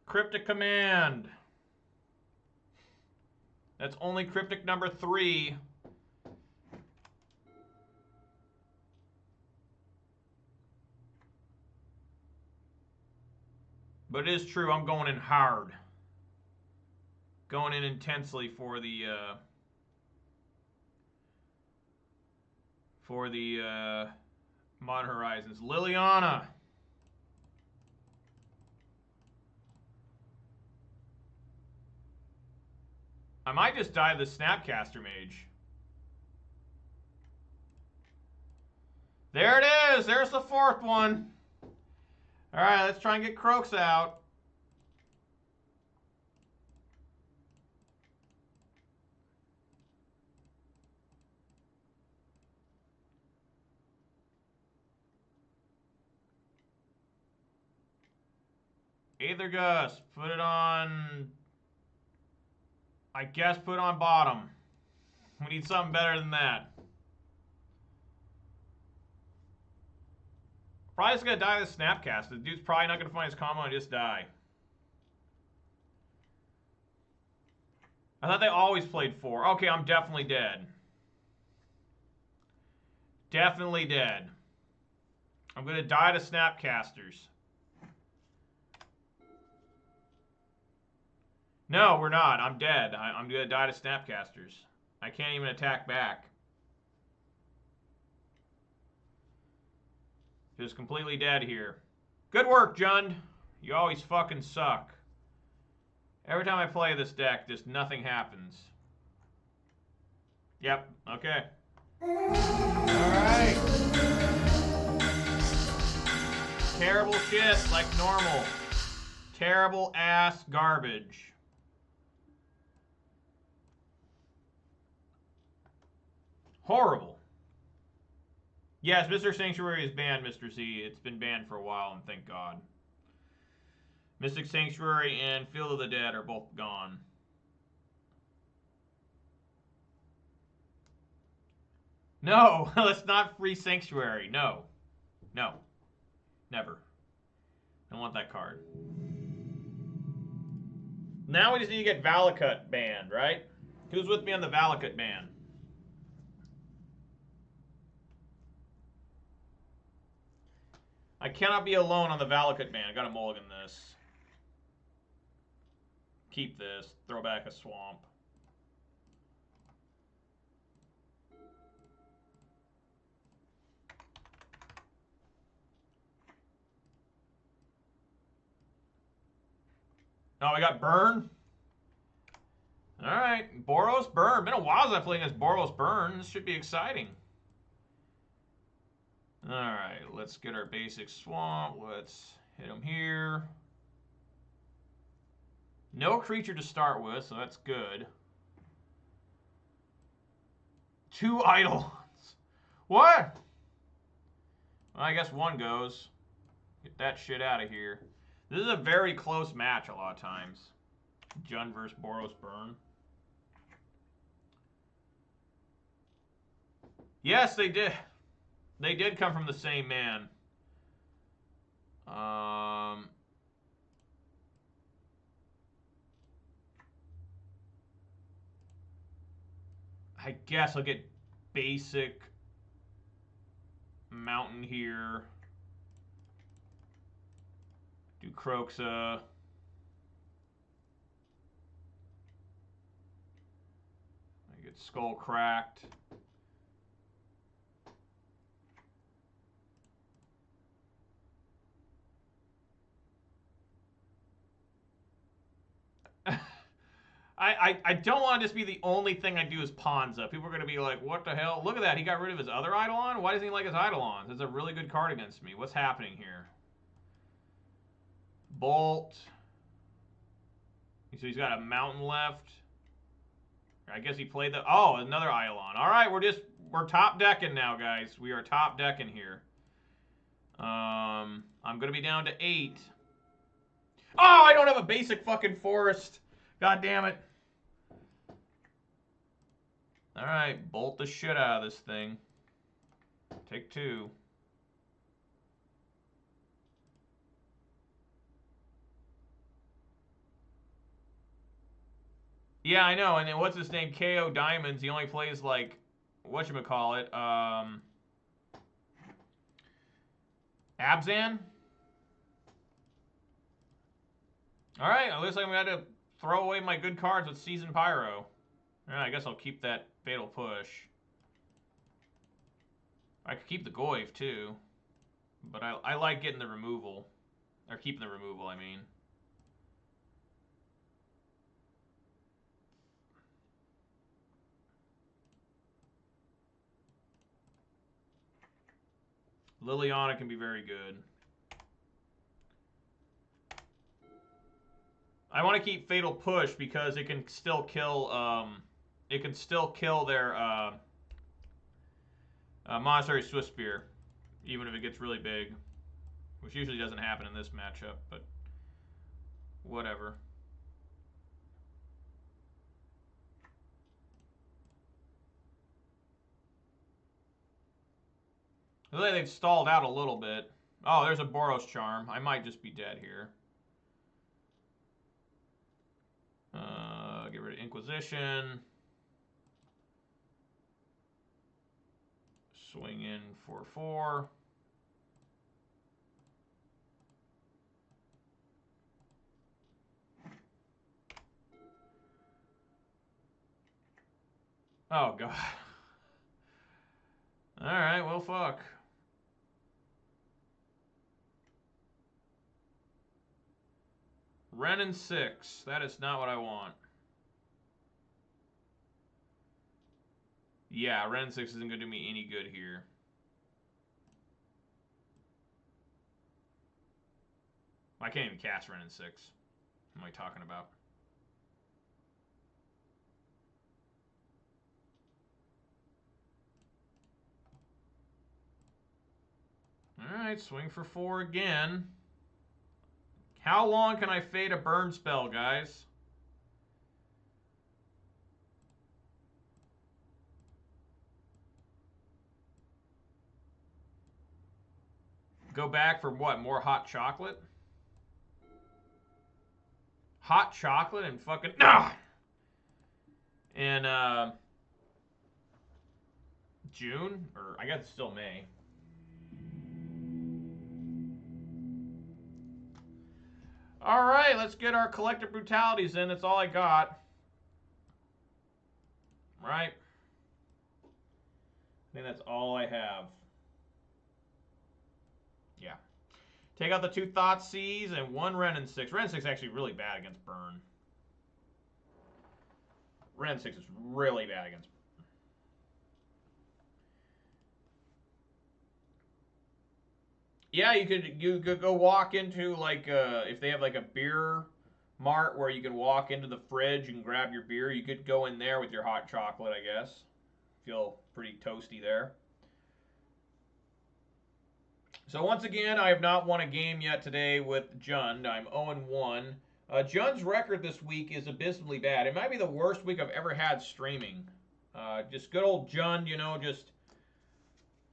Cryptic Command. That's only Cryptic number 3. But it is true, I'm going in hard. Going in intensely for the Modern Horizons. Liliana. I might just die the Snapcaster Mage. There it is. There's the 4th one. All right, let's try and get Kroxa out. Aether Gust. Put it on... I guess put on bottom. We need something better than that. Probably just gonna die with Snapcast. The dude's probably not gonna find his combo and just die. I thought they always played 4. Okay, I'm definitely dead. Definitely dead. I'm gonna die to Snapcasters. No, we're not. I'm dead. I'm gonna die to Snapcasters. I can't even attack back. Just completely dead here. Good work, Jund. You always fucking suck. Every time I play this deck, just nothing happens. Yep, okay. Alright. Terrible shit, like normal. Terrible ass garbage. Horrible. Yes, Mystic Sanctuary is banned, Mr. Z. It's been banned for a while, and thank God. Mystic Sanctuary and Field of the Dead are both gone. No, let's not free Sanctuary. No. No. Never. Don't want that card. Now we just need to get Valakut banned, right? Who's with me on the Valakut ban? I cannot be alone on the Valakut ban. I gotta mulligan this. Keep this. Throw back a swamp. Oh, we got Burn. Alright. Boros, Burn. Been a while since I played against Boros, Burn. This should be exciting. Alright, let's get our basic swamp. Let's hit him here. No creature to start with, so that's good. 2 Eidolons. What? Well, I guess one goes. Get that shit out of here. This is a very close match a lot of times. Jund versus Boros Burn. Yes, they did. They did come from the same man. I guess I'll get basic mountain here. Do Croxa. I get Skull Cracked. I don't want to just be the only thing I do is pawns up. People are going to be like, what the hell? Look at that. He got rid of his other Eidolon? Why doesn't he like his Eidolons? It's a really good card against me. What's happening here? Bolt. So he's got a mountain left. I guess he played the... Oh, another Eidolon. All right, we're top decking now, guys. We are top decking here. I'm going to be down to 8. Oh, I don't have a basic fucking forest. God damn it. All right, bolt the shit out of this thing. Take 2. Yeah, I know. And then what's his name? KO Diamonds. He only plays like, whatchamacallit, Abzan? Alright, it looks like we had to throw away my good cards with Season Pyro. Alright, I guess I'll keep that Fatal Push. I could keep the Goyf too. But I like getting the removal. Or keeping the removal, I mean. Liliana can be very good. I want to keep Fatal Push because it can still kill their Monastery Swiftspear, even if it gets really big, which usually doesn't happen in this matchup, but whatever. Looks like they've stalled out a little bit. Oh, there's a Boros Charm. I might just be dead here. Get rid of Inquisition. Swing in 4/4. Oh, God. Alright, well, fuck. Ren and 6. That is not what I want. Yeah, Ren 6 isn't going to do me any good here. I can't even cast Ren and 6. What am I talking about? right, swing for 4 again. How long can I fade a burn spell, guys? Go back for what? More hot chocolate? Hot chocolate and fucking... In June? Or I guess it's still May. All right, let's get our collective brutalities in. That's all I got. Right? I think that's all I have. Yeah. Take out the 2 Thoughtseize and 1 Renin 6. Renin 6 is actually really bad against burn. Renin 6 is really bad against burn. Yeah, you could go walk into like if they have like a beer mart where you can walk into the fridge and grab your beer, you could go in there with your hot chocolate, I guess. Feel pretty toasty there. So once again, I have not won a game yet today with Jund. I'm 0-1. Jund's record this week is abysmally bad. It might be the worst week I've ever had streaming. Just good old Jund, you know, just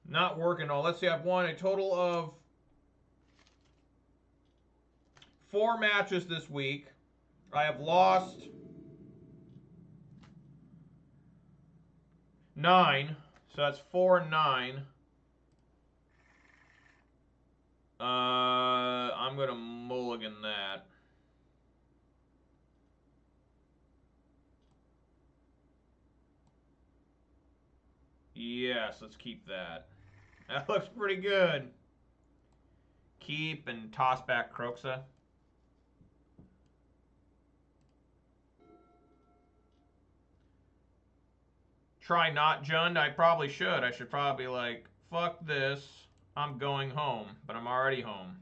not working all. Let's see, I've won a total of 4 matches this week. I have lost 9, so that's 4-9. I'm gonna mulligan that. Yes, let's keep that. That looks pretty good. Keep and toss back Croxa. Try not Jund. I probably should. I should probably be like, fuck this. I'm going home, but I'm already home.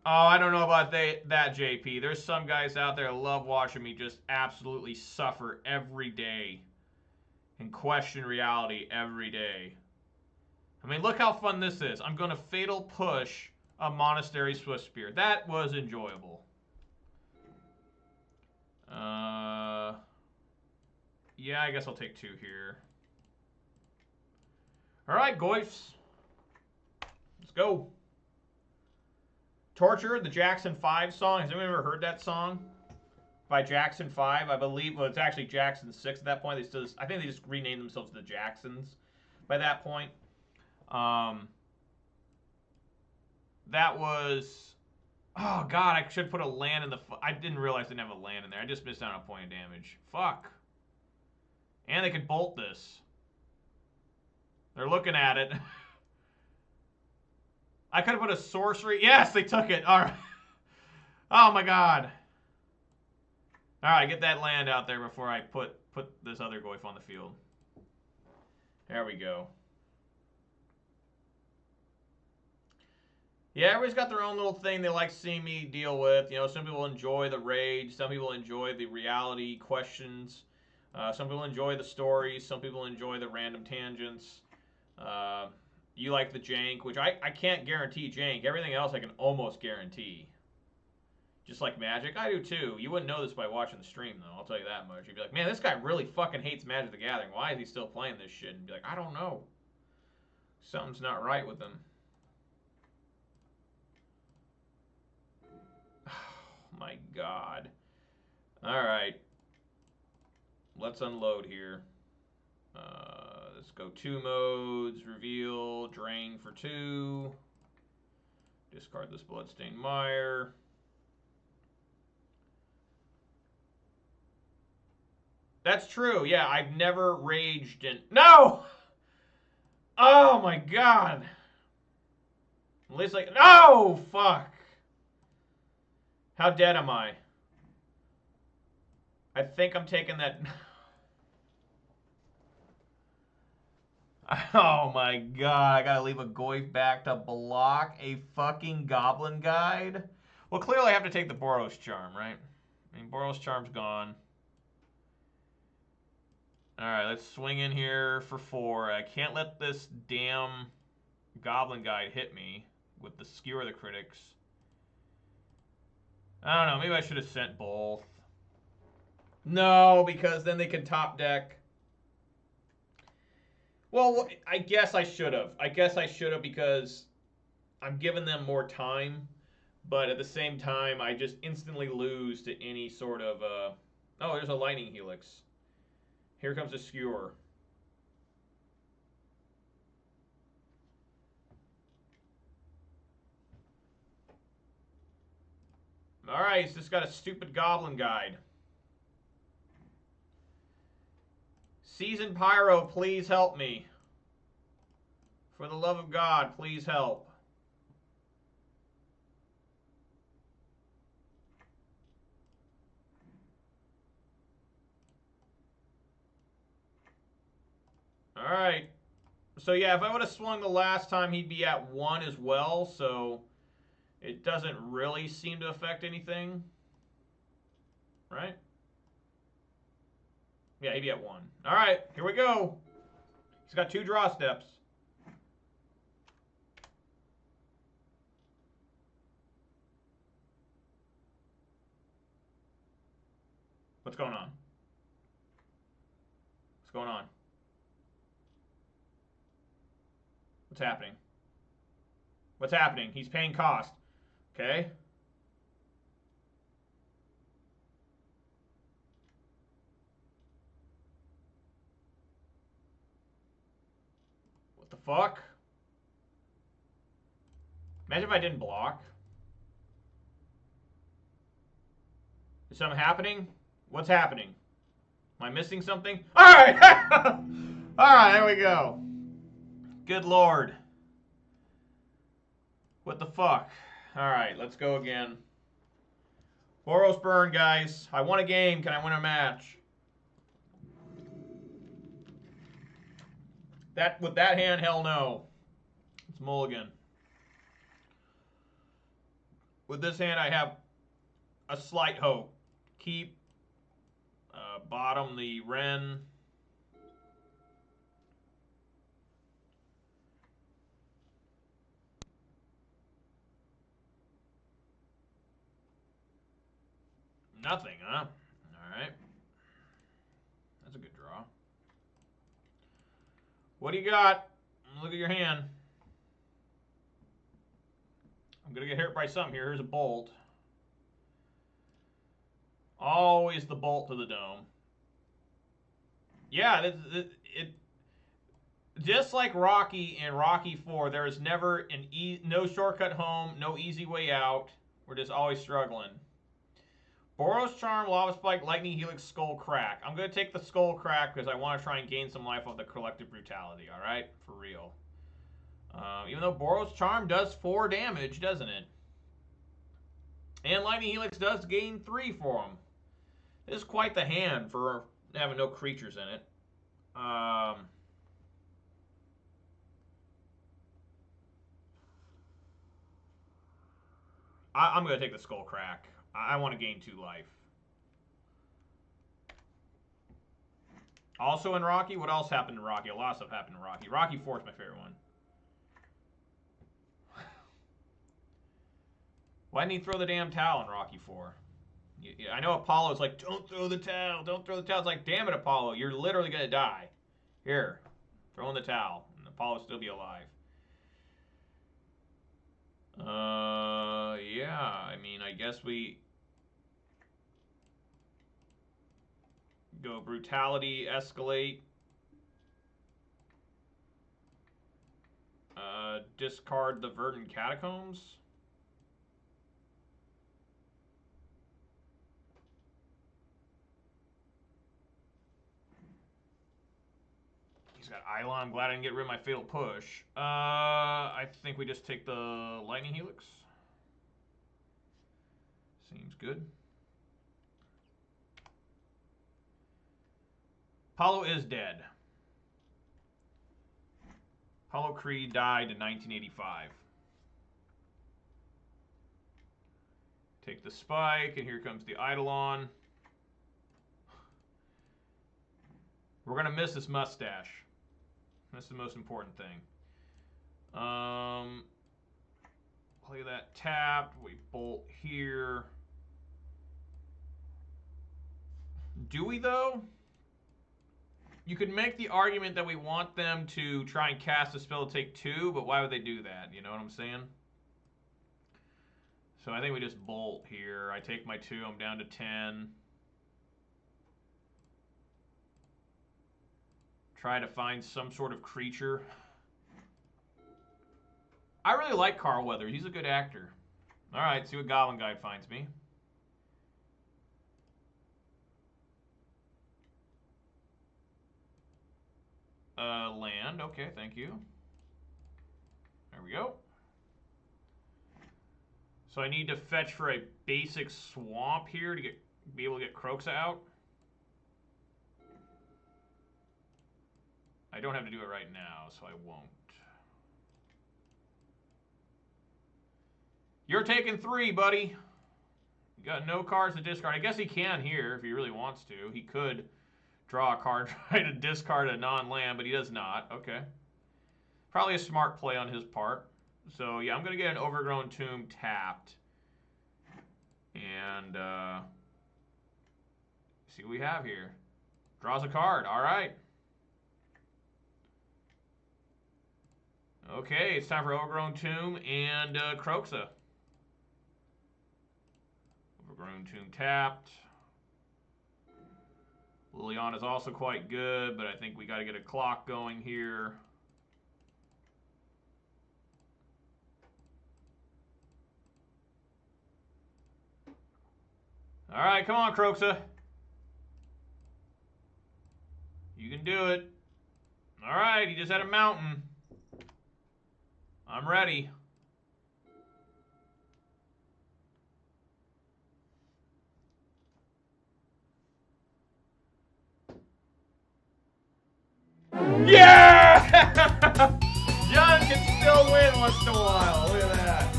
Oh, I don't know about that, JP. There's some guys out there that love watching me just absolutely suffer every day and question reality every day. I mean, look how fun this is. I'm going to Fatal Push a Monastery Swiftspear. That was enjoyable. Yeah, I guess I'll take 2 here. All right, Goifs. Let's go. Torture, the Jackson 5 song. Has anyone ever heard that song? By Jackson 5, I believe. Well, it's actually Jackson 6 at that point. They still, I think they just renamed themselves the Jacksons by that point. That was... Oh, God, I should put a land in the... I didn't realize I didn't have a land in there. I just missed out on a point of damage. Fuck. And they could bolt this. They're looking at it. I could have put a sorcery. Yes, they took it. All right. Oh, my God. All right, get that land out there before I put this other Goif on the field. There we go. Yeah, everybody's got their own little thing they like seeing me deal with. You know, some people enjoy the rage. Some people enjoy the reality questions. Some people enjoy the stories. Some people enjoy the random tangents. You like the jank, which I can't guarantee jank. Everything else I can almost guarantee. Just like Magic. I do too. You wouldn't know this by watching the stream, though. I'll tell you that much. You'd be like, man, this guy really fucking hates Magic the Gathering. Why is he still playing this shit? And be like, I don't know. Something's not right with him. Oh my God. Alright. Let's unload here. Let's go 2 modes. Reveal. Drain for 2. Discard this Bloodstained Mire. That's true. Yeah, I've never raged in... No! Oh my God. At least like... No! Fuck. How dead am I? I think I'm taking that... Oh my God. I gotta leave a Goif back to block a fucking Goblin Guide? Well, clearly I have to take the Boros Charm, right? I mean, Boros Charm's gone. Alright, let's swing in here for 4. I can't let this damn Goblin Guide hit me with the Skewer the Critics. I don't know, maybe I should have sent both. No, because then they can top deck. Well, I guess I should have. I guess I should have because I'm giving them more time. But at the same time, I just instantly lose to any sort of... Oh, there's a Lightning Helix. Here comes a Skewer. Alright, he's just got a stupid Goblin Guide. Seasoned Pyro, please help me. For the love of God, please help. Alright. So yeah, if I would have swung the last time, he'd be at 1 as well, so it doesn't really seem to affect anything. Right? Yeah, he'd be at 1. Alright, here we go. He's got 2 draw steps. What's going on? What's going on? What's happening? What's happening? He's paying cost. Okay. What the fuck? Imagine if I didn't block. Is something happening? What's happening? Am I missing something? Alright! Alright, there we go. Good lord. What the fuck? Alright, let's go again. Boros burn, guys. I won a game. Can I win a match? With that hand, hell no. It's mulligan. With this hand, I have a slight hope. Keep. Bottom the Wren. Nothing, huh? Alright. That's a good draw. What do you got? Look at your hand. I'm going to get hit by something here. Here's a bolt. Always the bolt to the dome. Yeah, it just like Rocky in Rocky 4, there is never no shortcut home, no easy way out. We're just always struggling. Boros Charm, Lava Spike, Lightning Helix, Skull Crack. I'm going to take the Skull Crack because I want to try and gain some life off the Collective Brutality, alright? For real. Even though Boros Charm does 4 damage, doesn't it? And Lightning Helix does gain 3 for him. This is quite the hand for having no creatures in it. I'm going to take the Skull Crack. I want to gain 2 life. Also in Rocky, what else happened in Rocky? A lot of stuff happened in Rocky. Rocky 4 is my favorite one. Why didn't he throw the damn towel in Rocky 4? I know Apollo's like, don't throw the towel, don't throw the towel. It's like, damn it, Apollo, you're literally going to die. Here, throw in the towel, and Apollo will still be alive. Yeah, I mean, I guess we go Brutality, Escalate. Discard the Verdant Catacombs. He's got Isla. I'm glad I didn't get rid of my Fatal Push. I think we just take the Lightning Helix. Seems good. Apollo is dead. Apollo Creed died in 1985. Take the Spike, and here comes the Eidolon. We're going to miss this mustache. That's the most important thing. Look at that tapped. We bolt here. Do we, though? You could make the argument that we want them to try and cast a spell to take 2, but why would they do that? You know what I'm saying? So I think we just bolt here. I take my 2. I'm down to 10. Try to find some sort of creature. I really like Carl Weathers. He's a good actor. All right, see what Goblin Guy finds me. Land. Okay, thank you. There we go. So I need to fetch for a basic swamp here to be able to get Croxa out. I don't have to do it right now, so I won't. You're taking 3, buddy. You got no cards to discard. I guess he can here if he really wants to. He could draw a card, try to discard a non-land, but he does not. Okay. Probably a smart play on his part. So, yeah, I'm going to get an Overgrown Tomb tapped. And see what we have here. Draws a card. All right. Okay, it's time for Overgrown Tomb and Croxa. Overgrown Tomb tapped. Liliana's also quite good, but I think we got to get a clock going here. All right, come on, Croxa. You can do it. All right, he just had a mountain. I'm ready. Yeah! John can still win once in a while. Look at that.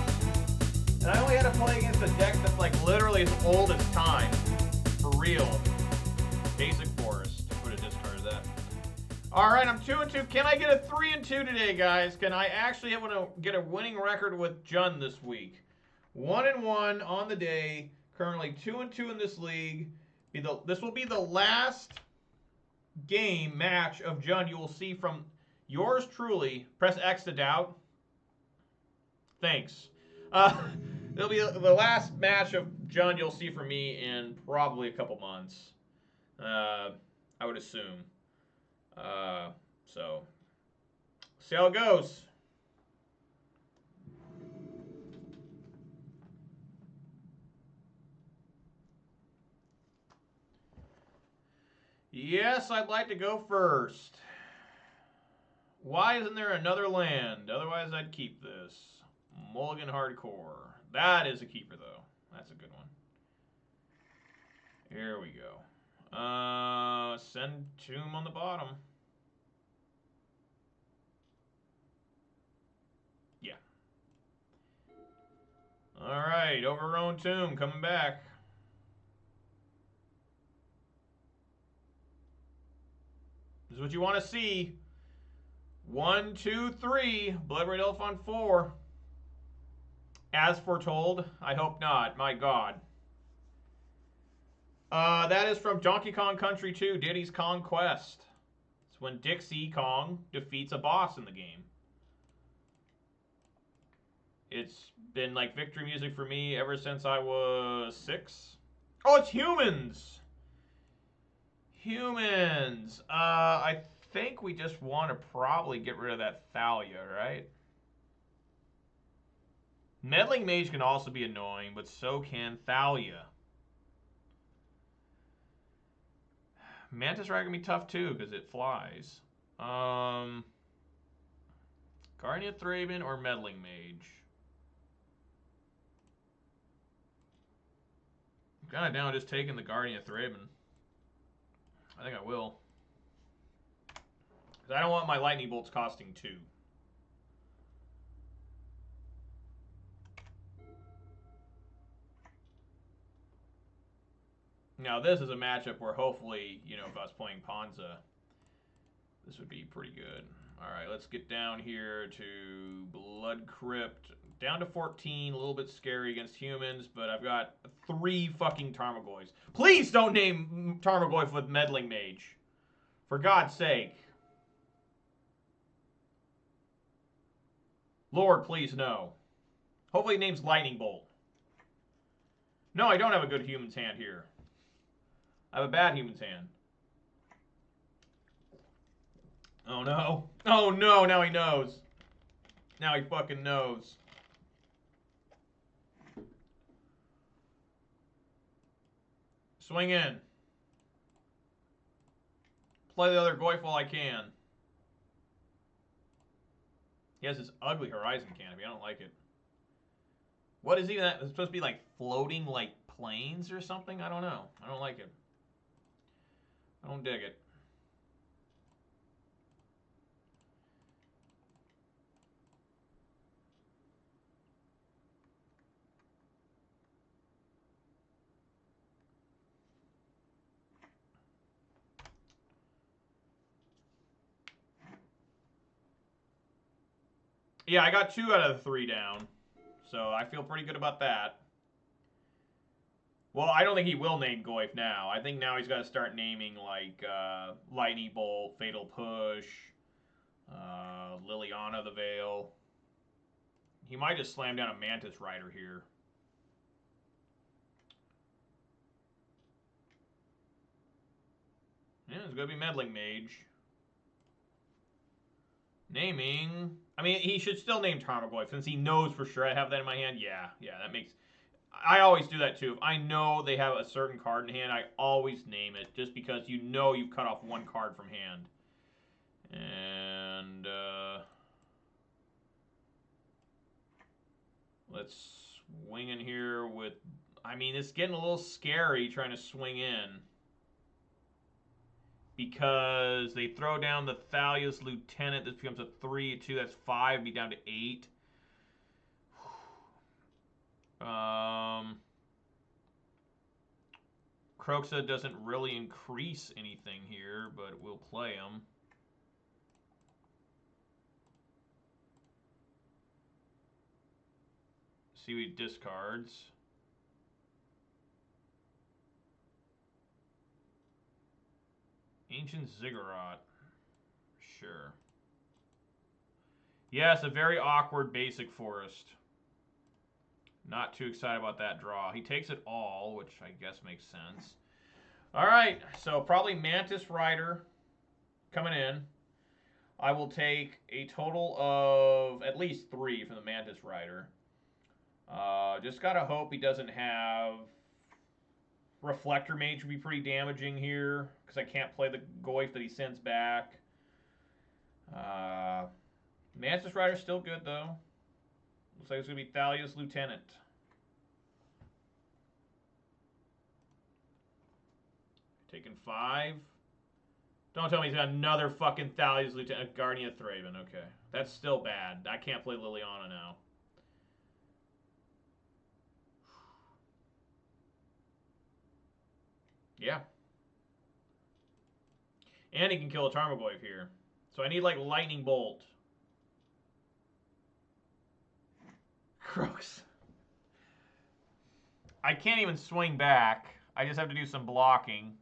And I only had to play against a deck that's like literally as old as time. For real. Basic Forest. Would have discarded that. Alright, I'm 2-2. Can I get a 3-2 today, guys? Can I actually want to get a winning record with Jun this week? 1-1 on the day. Currently 2-2 in this league. This will be the last game match of Jun you will see from yours truly. Press X to doubt. Thanks. It'll be the last match of Jun you'll see from me in probably a couple months. I would assume. So, see how it goes. Yes, I'd like to go first. Why isn't there another land? Otherwise, I'd keep this. Mulligan Hardcore. That is a keeper, though. That's a good one. Here we go. Send Tomb on the bottom. Yeah. All right, Overgrown Tomb coming back. This is what you want to see. 1, 2, 3. Blood-Red Elf on 4. As foretold. I hope not. My God. That is from Donkey Kong Country 2, Diddy's Kong Quest. It's when Dixie Kong defeats a boss in the game. It's been like victory music for me ever since I was 6. Oh, it's humans! Humans. I think we just want to probably get rid of that Thalia, right? Meddling Mage can also be annoying, but so can Thalia. Mantis Rat can be tough too because it flies. Guardian of Thraben or Meddling Mage? I'm kind of down just taking the Guardian of Thraben. I think I will. Because I don't want my lightning bolts costing 2. Now this is a matchup where hopefully, you know, if I was playing Ponza, This would be pretty good. All right, let's get down here to Blood Crypt. Down to 14, a little bit scary against humans, but I've got 3 fucking Tarmogoyfs. Please don't name Tarmogoyf with Meddling Mage. For God's sake. Lord, please no. Hopefully it names Lightning Bolt. No, I don't have a good human's hand here. I have a bad human's hand. Oh no. Oh no, now he knows. Now he fucking knows. Swing in. Play the other Goyf while I can. He has this ugly Horizon Canopy. I don't like it. What is even that? It's supposed to be like floating like planes or something? I don't know. I don't like it. I don't dig it. Yeah, I got 2 out of the 3 down. So I feel pretty good about that. Well, I don't think he will name Goyf now. I think now he's got to start naming like Lightning Bolt, Fatal Push, Liliana the Veil. He might just slam down a Mantis Rider here. Yeah, it's going to be Meddling Mage. Naming... I mean, he should still name Tarmogoyf since he knows for sure I have that in my hand. Yeah, that makes... I always do that too. If I know they have a certain card in hand, I always name it just because you know you've cut off 1 card from hand. And let's swing in here with... I mean, it's getting a little scary trying to swing in. Because they throw down the Thalia's Lieutenant. This becomes a 3-2. That's 5. Be down to 8. Croxa doesn't really increase anything here, but we'll play him. Seaweed discards. Ancient Ziggurat. Sure. Yes, a very awkward basic forest. Not too excited about that draw. He takes it all, which I guess makes sense. All right, so probably Mantis Rider coming in. I will take a total of at least 3 from the Mantis Rider. Just gotta hope he doesn't have... Reflector Mage would be pretty damaging here, because I can't play the Goyf that he sends back. Mantis Rider's still good, though. Looks like it's going to be Thalia's Lieutenant. Taking 5. Don't tell me he's got another fucking Thalia's Lieutenant. Guardian of Thraben, okay. That's still bad. I can't play Liliana now. Yeah. And he can kill a Tarmogoyf here. So I need, like, Lightning Bolt. Gross. I can't even swing back. I just have to do some blocking.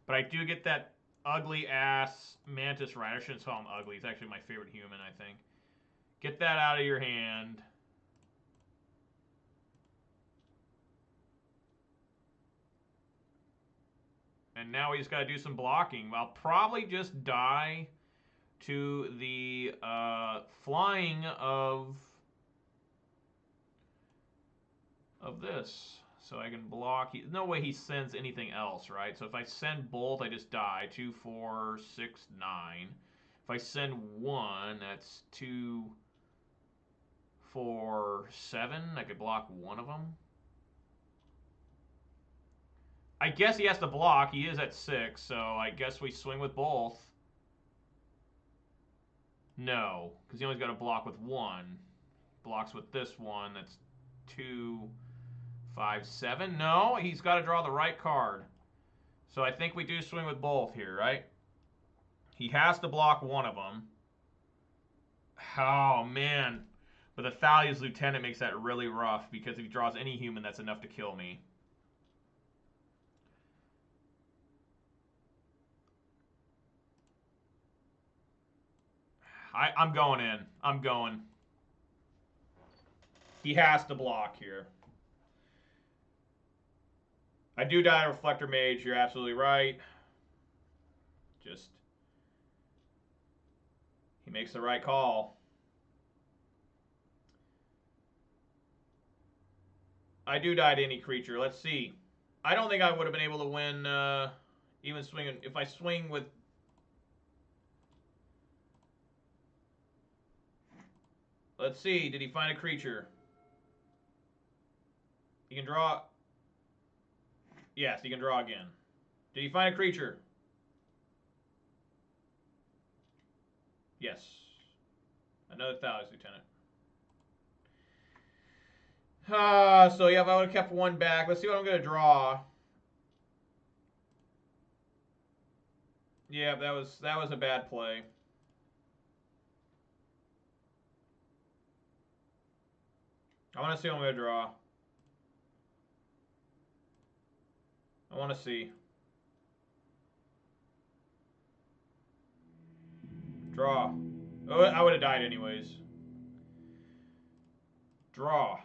But I do get that ugly-ass Mantis Rider. I shouldn't call him ugly. He's actually my favorite human, I think. Get that out of your hand. And now we just got to do some blocking. I'll probably just die to the flying of this. So I can block. No way he sends anything else, right? So if I send Bolt, I just die. 2, 4, 6, 9. If I send 1, that's 2, 4, 7. I could block 1 of them. I guess he has to block. He is at 6, so I guess we swing with both. No, because he only's got to block with 1. Blocks with this one. That's 2, 5, 7. No, he's got to draw the right card. So I think we do swing with both here, right? He has to block one of them. Oh, man. But the Thalia's Lieutenant makes that really rough because if he draws any human, that's enough to kill me. I'm going in. I'm going. He has to block here. I do die to Reflector Mage. You're absolutely right. Just... he makes the right call. I do die to any creature. Let's see. I don't think I would have been able to win even swinging. If I swing with... let's see. Did he find a creature? He can draw... yes, he can draw again. Did he find a creature? Yes. Another Thalia's Lieutenant. So yeah, if I would have kept one back. Let's see what I'm going to draw. Yeah, that was a bad play. I want to see what I'm going to draw. I want to see. Draw. Oh, I would have died anyways. Draw.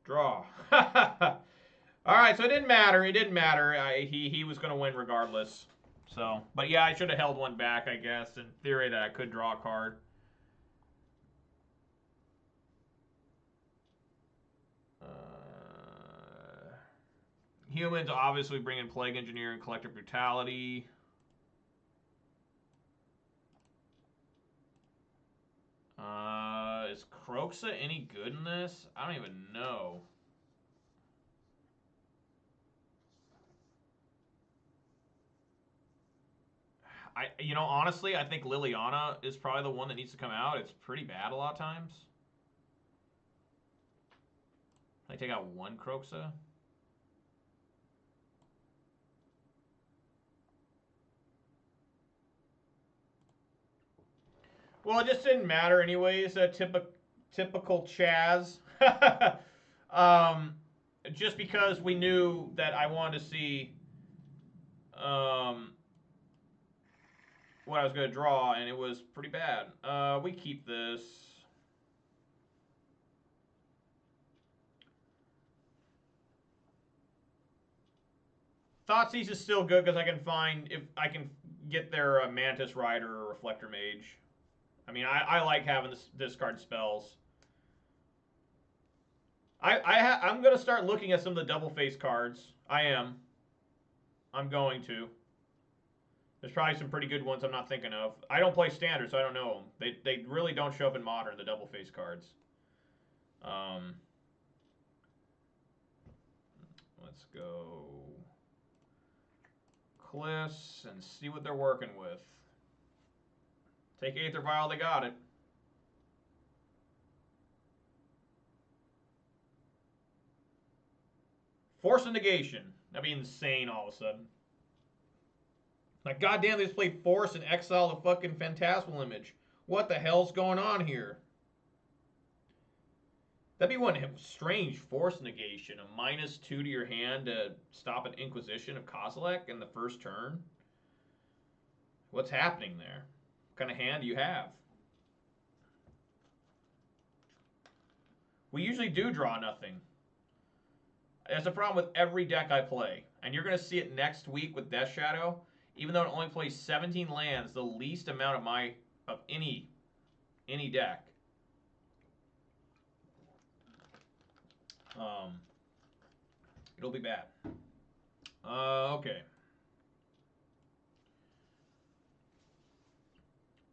Draw. Alright, so it didn't matter. It didn't matter. He was going to win regardless. So, but yeah, I should have held one back, I guess, in theory that I could draw a card. Humans obviously bring in Plague Engineer and Collective Brutality. Is Kroxa any good in this? I don't even know. You know, honestly, I think Liliana is probably the one that needs to come out. It's pretty bad a lot of times. I take out one Kroxa. Well, it just didn't matter anyways. Typical Chaz. Just because we knew that I wanted to see what I was going to draw, and it was pretty bad. We keep this. Thoughtseize is still good because I can find, if I can get their Mantis Rider or Reflector Mage. I mean, I like having this discard spells. I'm going to start looking at some of the double face cards. I am. I'm going to. There's probably some pretty good ones I'm not thinking of. I don't play Standard, so I don't know them. They really don't show up in Modern, the double face cards. Let's go Cliffs and see what they're working with. Take Aether Vial, they got it. Force of Negation. That'd be insane all of a sudden. Like, goddamn, they just played Force and exile the fucking Phantasmal Image. What the hell's going on here? That'd be one strange Force Negation. A -2 to your hand to stop an Inquisition of Kozilek in the first turn. What's happening there? What kind of hand do you have? We usually do draw nothing. That's a problem with every deck I play. And you're going to see it next week with Death Shadow. Even though it only plays 17 lands, the least amount of any deck. It'll be bad. Okay.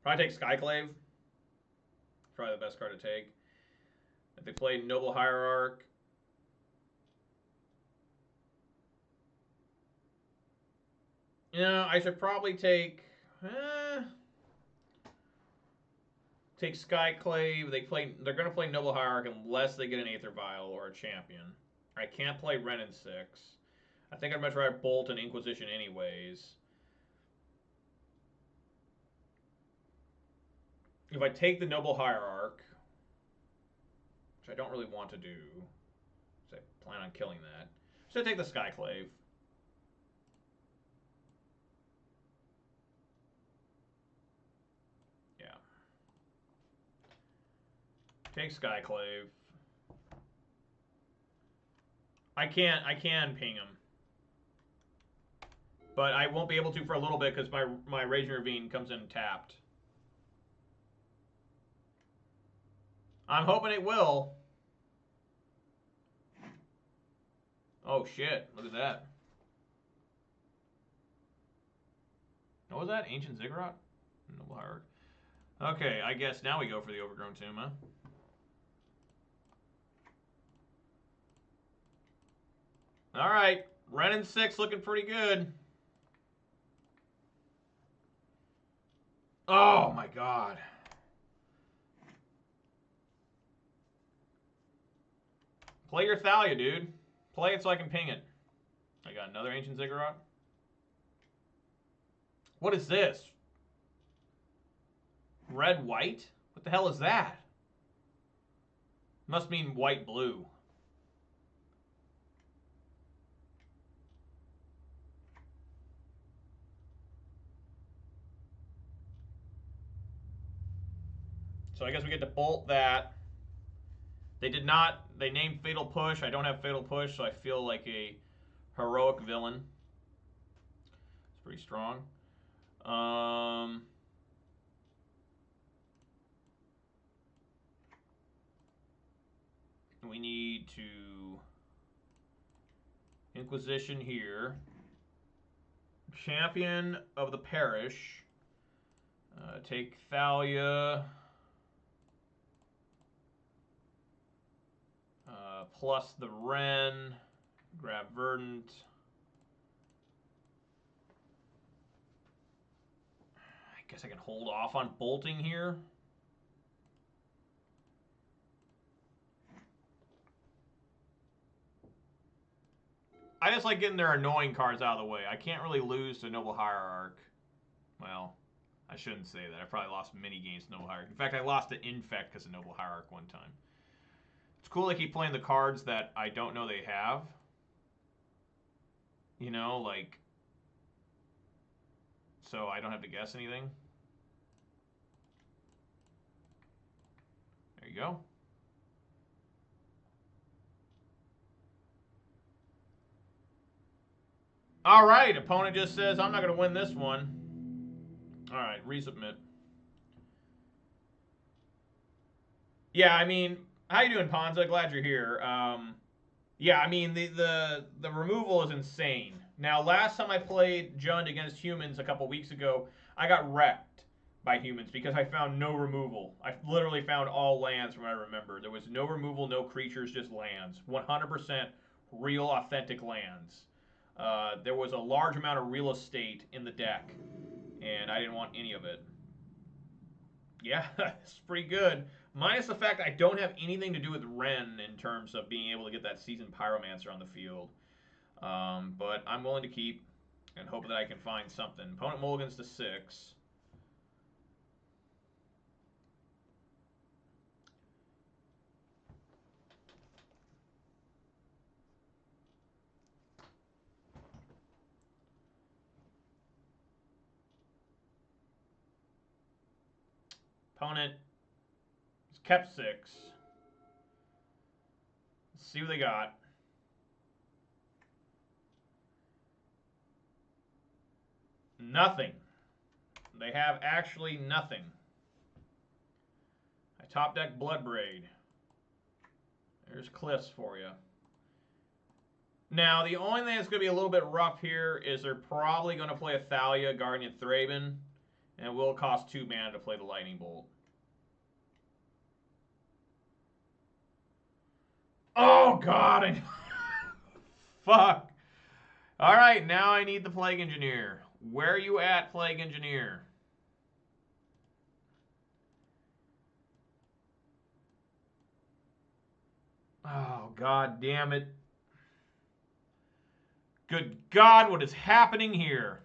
Probably take Skyclave. Probably the best card to take. If they play Noble Hierarch. Yeah, I should probably take... take Skyclave. They're going to play Noble Hierarch unless they get an Aether Vial or a Champion. I can't play Ren in 6. I think I'd much rather Bolt and Inquisition anyways. if I take the Noble Hierarch, which I don't really want to do, so I plan on killing that. So I take the Skyclave. Yeah. Take Skyclave. I can ping him. But I won't be able to for a little bit because my Raging Ravine comes in tapped. I'm hoping it will. Oh shit, look at that. What was that? Ancient Ziggurat? Noble Hierarch. Okay, I guess now we go for the Overgrown Tomb, huh? Alright, Ren and 6 looking pretty good. Oh my god. Play your Thalia, dude. Play it so I can ping it. I got another Ancient Ziggurat. What is this? Red-white? What the hell is that? Must mean white-blue. So I guess we get to bolt that. They did not. They named Fatal Push. I don't have Fatal Push, so I feel like a heroic villain. It's pretty strong. We need to Inquisition here. Champion of the Parish. Take Thalia. Plus the Ren. Grab Verdant. I guess I can hold off on bolting here. I just like getting their annoying cards out of the way. I can't really lose to Noble Hierarch. Well, I shouldn't say that. I probably lost many games to Noble Hierarch. In fact, I lost to Infect because of Noble Hierarch one time. It's cool they keep playing the cards that I don't know they have. You know, like... So I don't have to guess anything. There you go. All right, opponent just says, I'm not going to win this one. All right, resubmit. Yeah, I mean, how you doing, Ponza? Glad you're here. Yeah, I mean, the removal is insane. Now, last time I played Jund against humans a couple weeks ago, I got wrecked by humans because I found no removal. I literally found all lands from what I remember. There was no removal, no creatures, just lands. 100% real, authentic lands. There was a large amount of real estate in the deck, and I didn't want any of it. Yeah, it's pretty good. Minus the fact I don't have anything to do with Ren in terms of being able to get that Seasoned Pyromancer on the field. But I'm willing to keep and hope that I can find something. Opponent mulligans to 6. Opponent has kept 6. Let's see what they got. Nothing. They have actually nothing. I top deck Bloodbraid. There's Cliffs for you. Now, the only thing that's going to be a little bit rough here is they're probably going to play a Thalia, Guardian Thraben, and it will cost 2 mana to play the Lightning Bolt. Oh, God! Fuck! Alright, now I need the Plague Engineer. Where are you at, Plague Engineer? Oh, God damn it. Good God, what is happening here?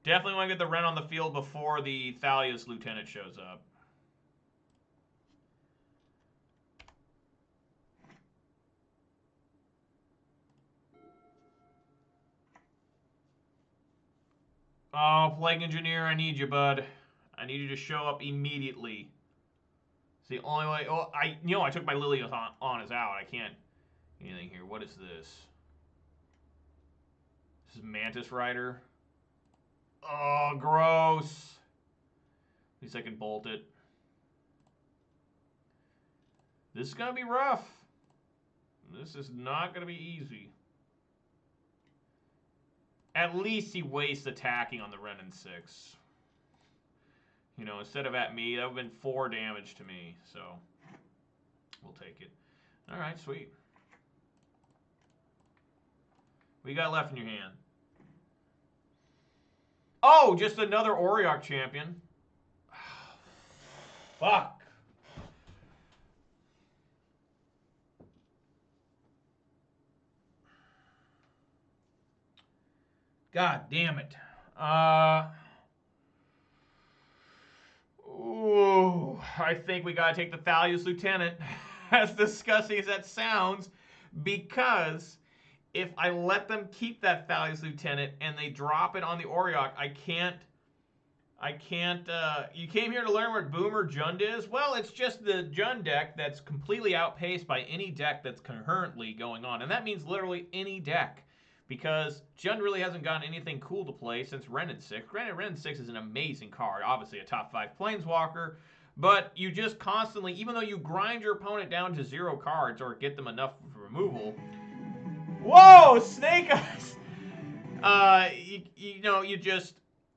Definitely want to get the Ren on the field before the Thalius Lieutenant shows up. Oh, Plague Engineer, I need you, bud. I need you to show up immediately. It's the only way. Oh, I took my Lily on as out. I can't anything here. What is this? This is Mantis Rider. Oh, gross. At least I can bolt it. This is gonna be rough. This is not gonna be easy. At least he wastes attacking on the Ren and 6. You know, instead of at me, that would have been 4 damage to me. So, we'll take it. Alright, sweet. What you got left in your hand? Oh, just another Auriok champion. Fuck. God damn it. Ooh, I think we gotta take the Thalius Lieutenant, as disgusting as that sounds, because if I let them keep that Thalius Lieutenant and they drop it on the Auriok, I can't, you came here to learn what Boomer Jund is? Well, it's just the Jund deck that's completely outpaced by any deck that's currently going on, and that means literally any deck. Because Jund really hasn't gotten anything cool to play since Ren and 6. Granted, Ren and 6 is an amazing card. Obviously a top 5 Planeswalker. But you just constantly, even though you grind your opponent down to 0 cards or get them enough for removal. Whoa! Snake Eyes!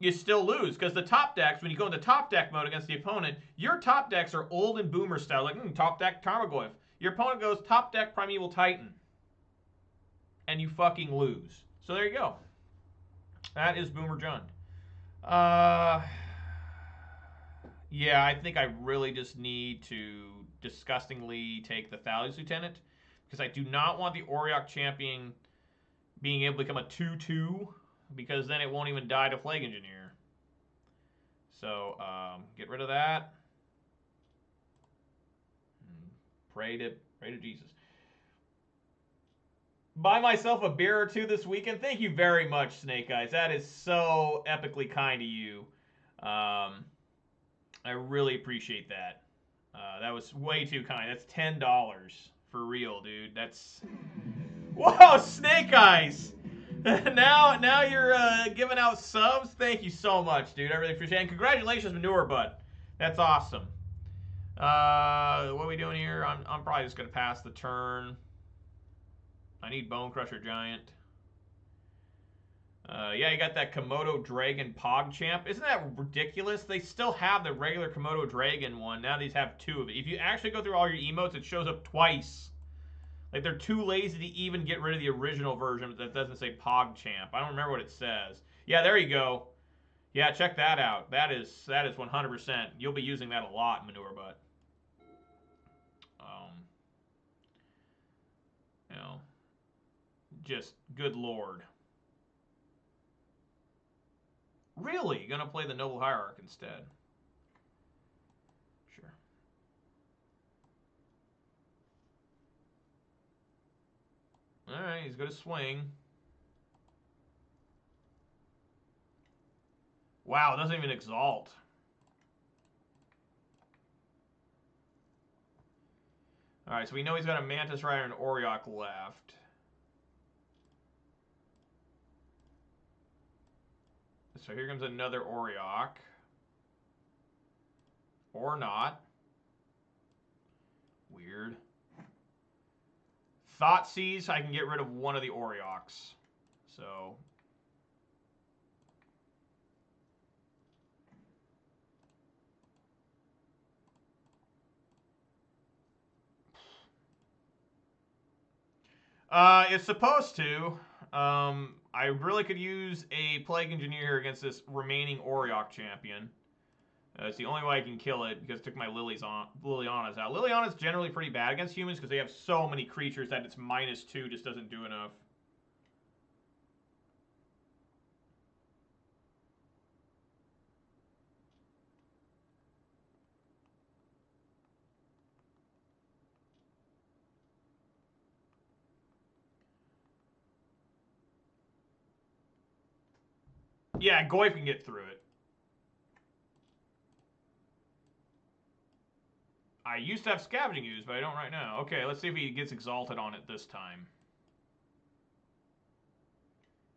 You still lose. Because the top decks, when you go into top deck mode against the opponent, your top decks are old and Boomer style. Like, top deck Tarmogoyf. Your opponent goes top deck Primeval Titan. And you fucking lose. So there you go. That is Boomer Jund. Yeah, I think I really just need to disgustingly take the Thalius Lieutenant. Because I do not want the Auriok Champion being able to become a 2-2. Because then it won't even die to Plague Engineer. So, get rid of that. Pray to Jesus. Buy myself a beer or two this weekend. Thank you very much, Snake Eyes. That is so epically kind of you. I really appreciate that. That was way too kind. That's $10 for real, dude. That's... Whoa, Snake Eyes! now you're giving out subs? Thank you so much, dude. I really appreciate it. And congratulations, Manure Butt. That's awesome. What are we doing here? I'm probably just going to pass the turn. I need Bone Crusher Giant. Yeah, you got that Komodo Dragon PogChamp. Isn't that ridiculous? They still have the regular Komodo Dragon one. Now these have 2 of it. If you actually go through all your emotes, it shows up twice. Like, they're too lazy to even get rid of the original version that doesn't say PogChamp. I don't remember what it says. Yeah, there you go. Yeah, check that out. That is 100%. You'll be using that a lot, Manure Butt. You know... Just, good lord. Really? Gonna play the Noble Hierarch instead? Sure. Alright, he's gonna swing. Wow, it doesn't even exalt. Alright, so we know he's got a Mantis Rider and Auriok left. So here comes another Auriok. Or not. Weird. Thoughtseize, I can get rid of one of the Aurioks. So... it's supposed to. I really could use a Plague Engineer against this remaining Auriok champion. It's the only way I can kill it because it took my Liliana's out. Liliana's generally pretty bad against humans because they have so many creatures that its -2 just doesn't do enough. Yeah, Goyf can get through it. I used to have Scavenging Ooze, but I don't right now. Okay, let's see if he gets exalted on it this time.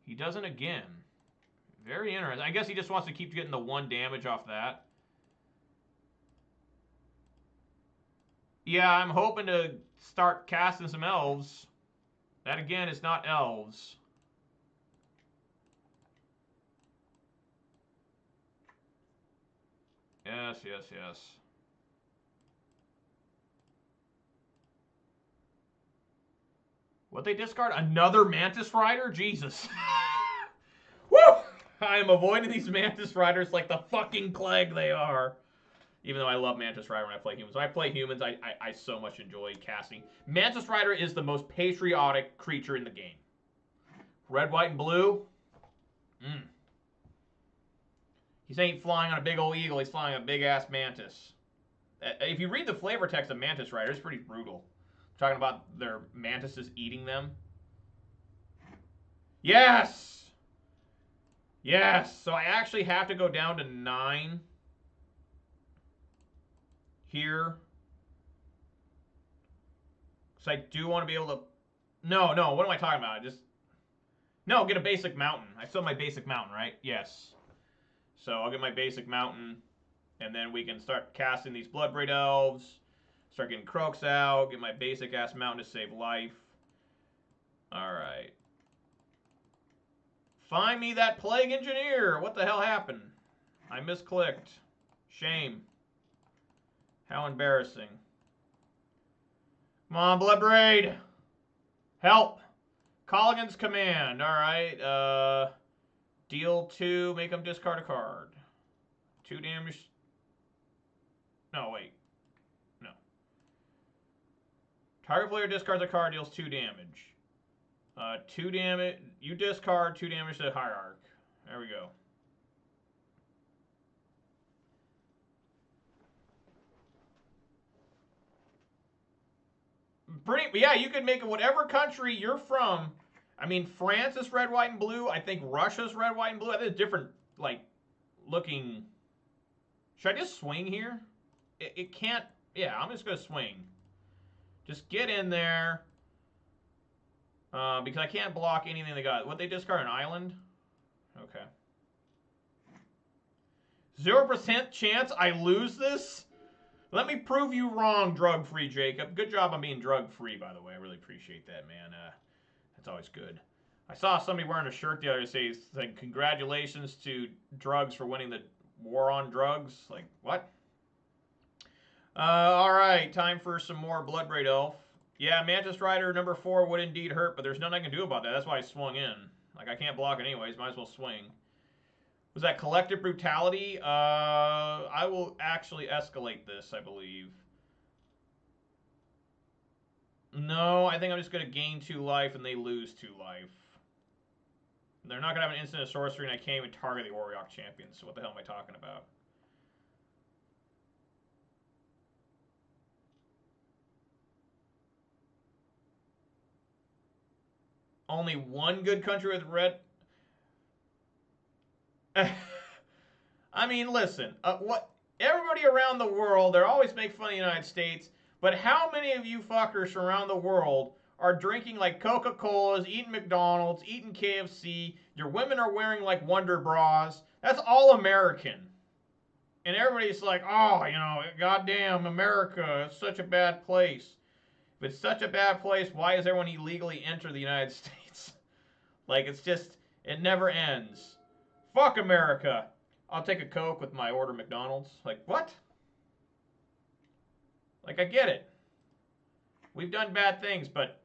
He doesn't again. Very interesting. I guess he just wants to keep getting the 1 damage off that. Yeah, I'm hoping to start casting some elves. That again is not elves. Yes, yes, yes. What they discard? Another Mantis Rider? Jesus. Woo! I am avoiding these Mantis Riders like the fucking plague they are. Even though I love Mantis Rider when I play humans. When I play humans, I so much enjoy casting. Mantis Rider is the most patriotic creature in the game. Red, white, and blue. He ain't flying on a big old eagle. He's flying a big-ass mantis. If you read the flavor text of Mantis Rider, it's pretty brutal. Talking about their mantises eating them. Yes! Yes! So I actually have to go down to 9 here. So I do want to be able to... No, what am I talking about? No, get a basic mountain. I still have my basic mountain, right? Yes. So I'll get my basic mountain, and then we can start casting these Bloodbraid Elves, start getting Croaks out, get my basic-ass mountain to save life. Alright. Find me that Plague Engineer! What the hell happened? I misclicked. Shame. How embarrassing. Come on, Bloodbraid! Help! Colligan's Command. Alright, deal 2, make him discard a card. 2 damage. No, wait. No. Target player discards a card, deals 2 damage. 2 damage. You discard 2 damage to the Hierarch. There we go. Yeah, you could make it whatever country you're from. I mean, France is red, white, and blue. I think Russia's red, white, and blue. I think it's different, like, looking. Should I just swing here? It can't. Yeah, I'm just going to swing. Just get in there. Because I can't block anything they got. What, they discard an island? Okay. 0% chance I lose this? Let me prove you wrong, drug-free Jacob. Good job on being drug-free, by the way. I really appreciate that, man. That's always good. I saw somebody wearing a shirt the other day saying, congratulations to drugs for winning the war on drugs. Like, what? Alright, time for some more Bloodbraid Elf. Yeah, Mantis Rider number 4 would indeed hurt, but there's nothing I can do about that. That's why I swung in. Like, I can't block it anyways. Might as well swing. Was that Collective Brutality? I will actually escalate this, I believe. No, I think I'm just going to gain 2 life and they lose 2 life. They're not going to have an instant of sorcery and I can't even target the Oriok champions. So what the hell am I talking about? Only one good country with red... I mean, listen. What? Everybody around the world, they always make fun of the United States, but how many of you fuckers from around the world are drinking like Coca-Colas, eating McDonald's, eating KFC, your women are wearing like Wonder Bras? That's all American. And everybody's like, oh, you know, goddamn America, it's such a bad place. If it's such a bad place, why does everyone illegally enter the United States? Like, it's just, it never ends. Fuck America. I'll take a Coke with my order McDonald's. Like, what? Like, I get it. We've done bad things, but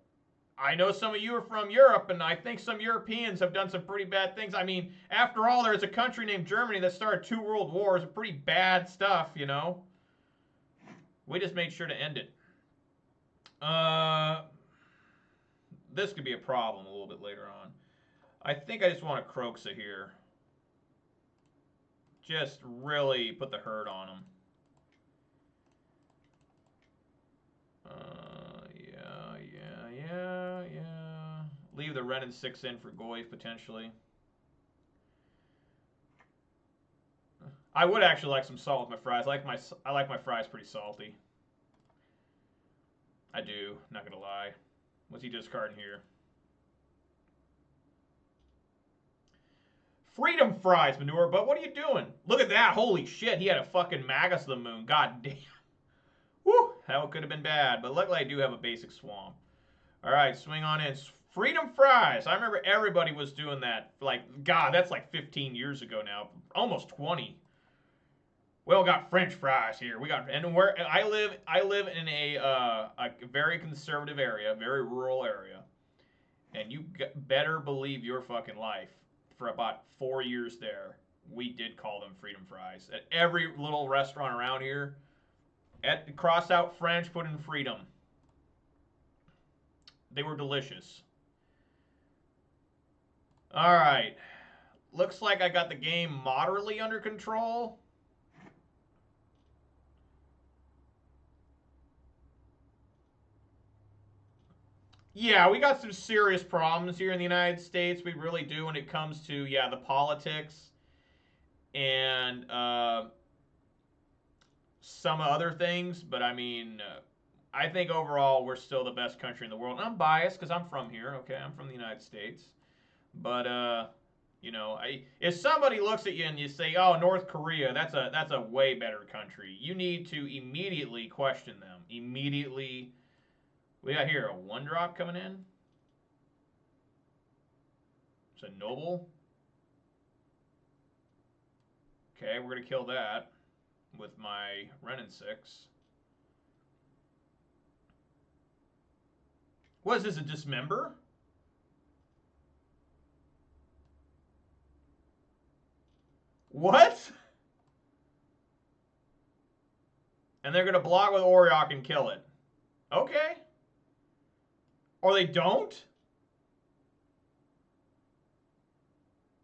I know some of you are from Europe, and I think some Europeans have done some pretty bad things. I mean, after all, there's a country named Germany that started 2 world wars. Pretty bad stuff, you know? We just made sure to end it. This could be a problem a little bit later on. I think I just want a Croxa here. Just really put the hurt on him. Yeah. Leave the Ren and 6 in for Goyf, potentially. I would actually like some salt with my fries. I like my fries pretty salty. I do, not gonna lie. What's he discarding here? Freedom fries, manure, but what are you doing? Look at that. Holy shit, he had a fucking Magus of the Moon. God damn. Woo, that could have been bad, but luckily I do have a basic swamp. All right, swing on in. Freedom fries. I remember everybody was doing that. Like, God, that's like 15 years ago now. Almost 20. We all got French fries here. We got, and where I live in a very conservative area, very rural area, and you better believe your fucking life. For about 4 years there, we did call them freedom fries. At every little restaurant around here, cross out French, put in freedom. They were delicious. All right. Looks like I got the game moderately under control. Yeah, we got some serious problems here in the United States. We really do when it comes to, yeah, the politics and some other things. But, I mean, I think overall we're still the best country in the world. And I'm biased because I'm from here, okay? I'm from the United States. But, you know, if somebody looks at you and you say, oh, North Korea, that's a way better country, you need to immediately question them. Immediately. We got here a 1-drop coming in. It's a noble. Okay, we're going to kill that with my Renin 6. What is this, a dismember? What? And they're going to block with Oriok and kill it. Okay. Or they don't?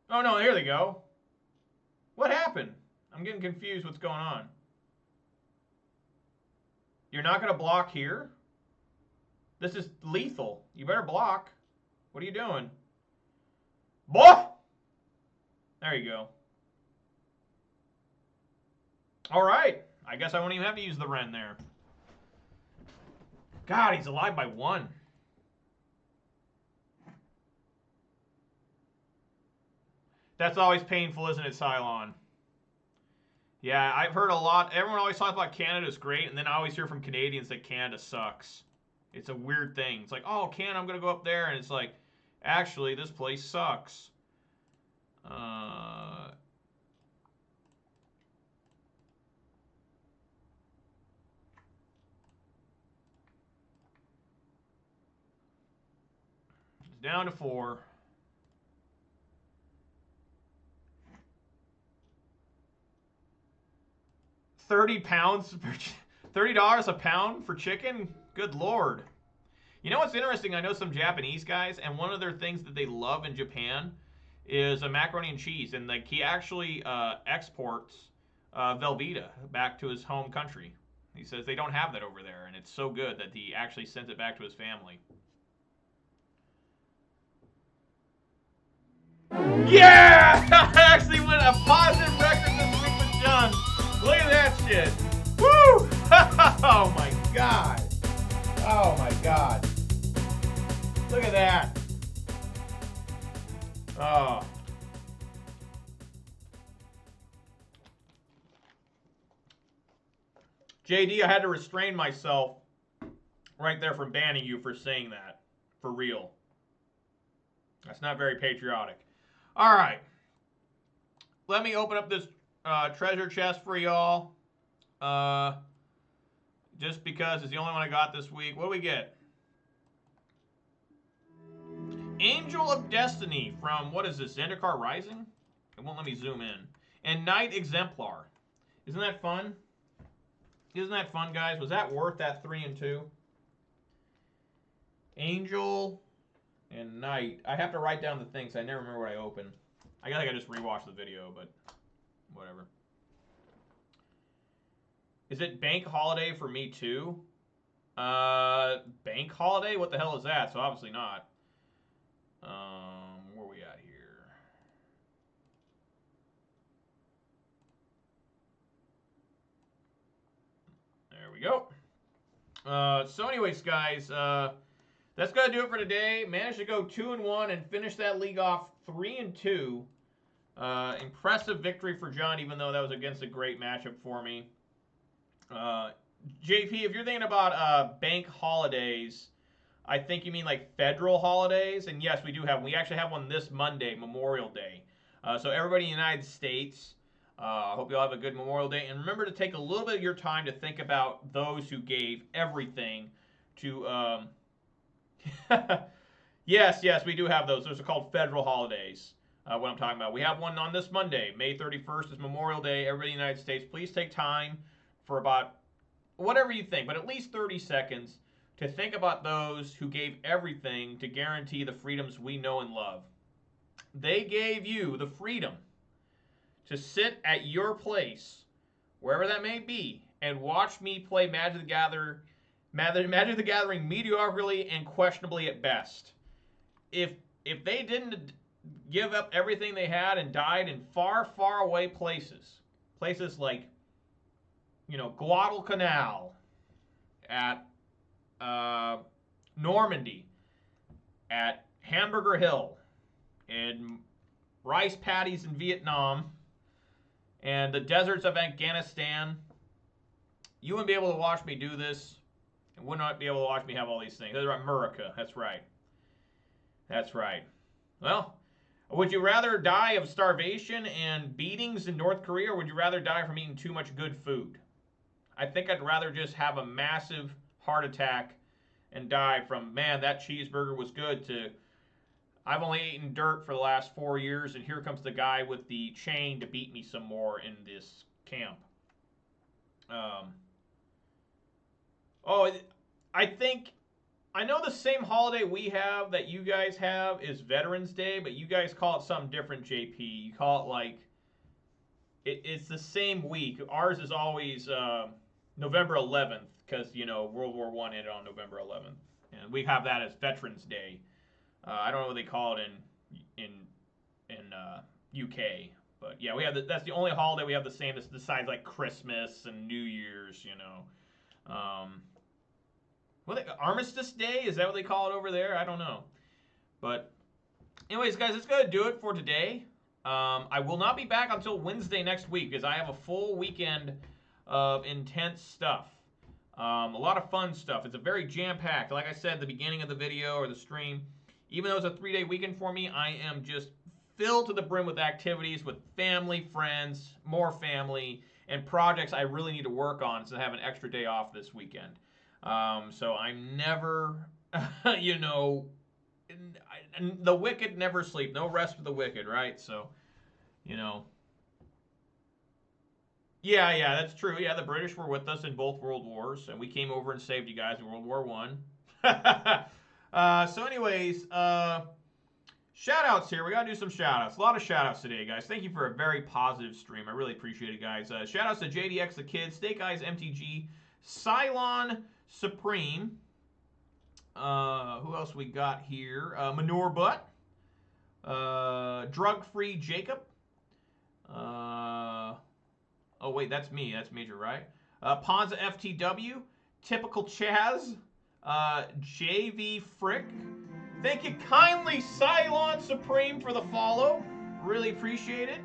Oh, no, here they go. What happened? I'm getting confused what's going on. You're not going to block here? This is lethal. You better block. What are you doing? Boy! There you go. All right. I guess I won't even have to use the Ren there. God, he's alive by 1. That's always painful, isn't it, Cylon? Yeah, I've heard a lot. Everyone always talks about Canada's great, and then I always hear from Canadians that Canada sucks. It's a weird thing. It's like, oh, Canada, I'm going to go up there, and it's like, actually, this place sucks. It's down to 4. £30 $30 a pound for chicken? Good Lord. You know what's interesting? I know some Japanese guys, and one of their things that they love in Japan is a macaroni and cheese. And like he actually exports Velveeta back to his home country. He says they don't have that over there, and it's so good that he actually sends it back to his family. Yeah! I actually went a positive record this week with John. Look at that shit. Woo! Oh my god. Oh my god. Look at that. Oh. JD, I had to restrain myself right there from banning you for saying that. For real. That's not very patriotic. All right. Let me open up this treasure chest for y'all. Just because it's the only one I got this week. What do we get? Angel of Destiny from, what is this, Zendikar Rising? It won't let me zoom in. And Knight Exemplar. Isn't that fun? Isn't that fun, guys? Was that worth that 3 and 2? Angel and Knight. I have to write down the things. I never remember what I opened. I guess I could just rewatch the video, but whatever. Is it Bank Holiday for me too? Bank Holiday? What the hell is that? So obviously not. Where are we at here? we go. So anyways, guys, that's going to do it for today. Managed to go 2-1 and finish that league off 3-2. Impressive victory for John, even though that was against a great matchup for me. JP, if you're thinking about bank holidays, I think you mean like federal holidays. And yes, we do have. We actually have one this Monday, Memorial Day. So everybody in the United States, hope you all have a good Memorial Day. And remember to take a little bit of your time to think about those who gave everything to... yes, we do have those. Those are called federal holidays. What I'm talking about. We have one on this Monday, May 31st is Memorial Day. Everybody in the United States, please take time for about whatever you think, but at least 30 seconds to think about those who gave everything to guarantee the freedoms we know and love. They gave you the freedom to sit at your place, wherever that may be, and watch me play Magic the Gathering mediocrely and questionably at best. If they didn't give up everything they had and died in far, far away places like, Guadalcanal, at Normandy, at Hamburger Hill, and rice paddies in Vietnam, and the deserts of Afghanistan, you wouldn't be able to watch me do this, and would not be able to watch me have all these things. That's right, America. That's right. That's right. Well, would you rather die of starvation and beatings in North Korea, or would you rather die from eating too much good food? I think I'd rather just have a massive heart attack and die from, man, that cheeseburger was good, to, I've only eaten dirt for the last 4 years, and here comes the guy with the chain to beat me some more in this camp. I know the same holiday we have that you guys have is Veterans Day, but you guys call it something different, JP. You call it like, it's the same week. Ours is always November 11th, because, World War I ended on November 11th. And we have that as Veterans Day. I don't know what they call it in UK. But yeah, we have that's the only holiday we have the same besides like Christmas and New Year's, Armistice Day? Is that what they call it over there? I don't know. But anyways, guys, that's going to do it for today. I will not be back until Wednesday next week because I have a full weekend of intense stuff. A lot of fun stuff. It's a very jam-packed. Like I said at the beginning of the video or the stream, even though it's a 3-day weekend for me, I am just filled to the brim with activities with family, friends, more family, and projects I really need to work on since I have an extra day off this weekend. So I'm never, the wicked never sleep. No rest for the wicked, right? So, Yeah, that's true. Yeah, the British were with us in both World Wars, and we came over and saved you guys in World War I. So anyways, shout-outs here. We got to do some shout-outs. A lot of shout-outs today, guys. Thank you for a very positive stream. I really appreciate it, guys. Shout-outs to JDX the Kid, Snake Eyes MTG, Cylon Supreme. Who else we got here? Manure Butt. Drug-Free Jacob. Oh, wait, that's me. That's Major, right? Ponza FTW. Typical Chaz. JV Frick. Thank you kindly, Cylon Supreme, for the follow. Really appreciate it.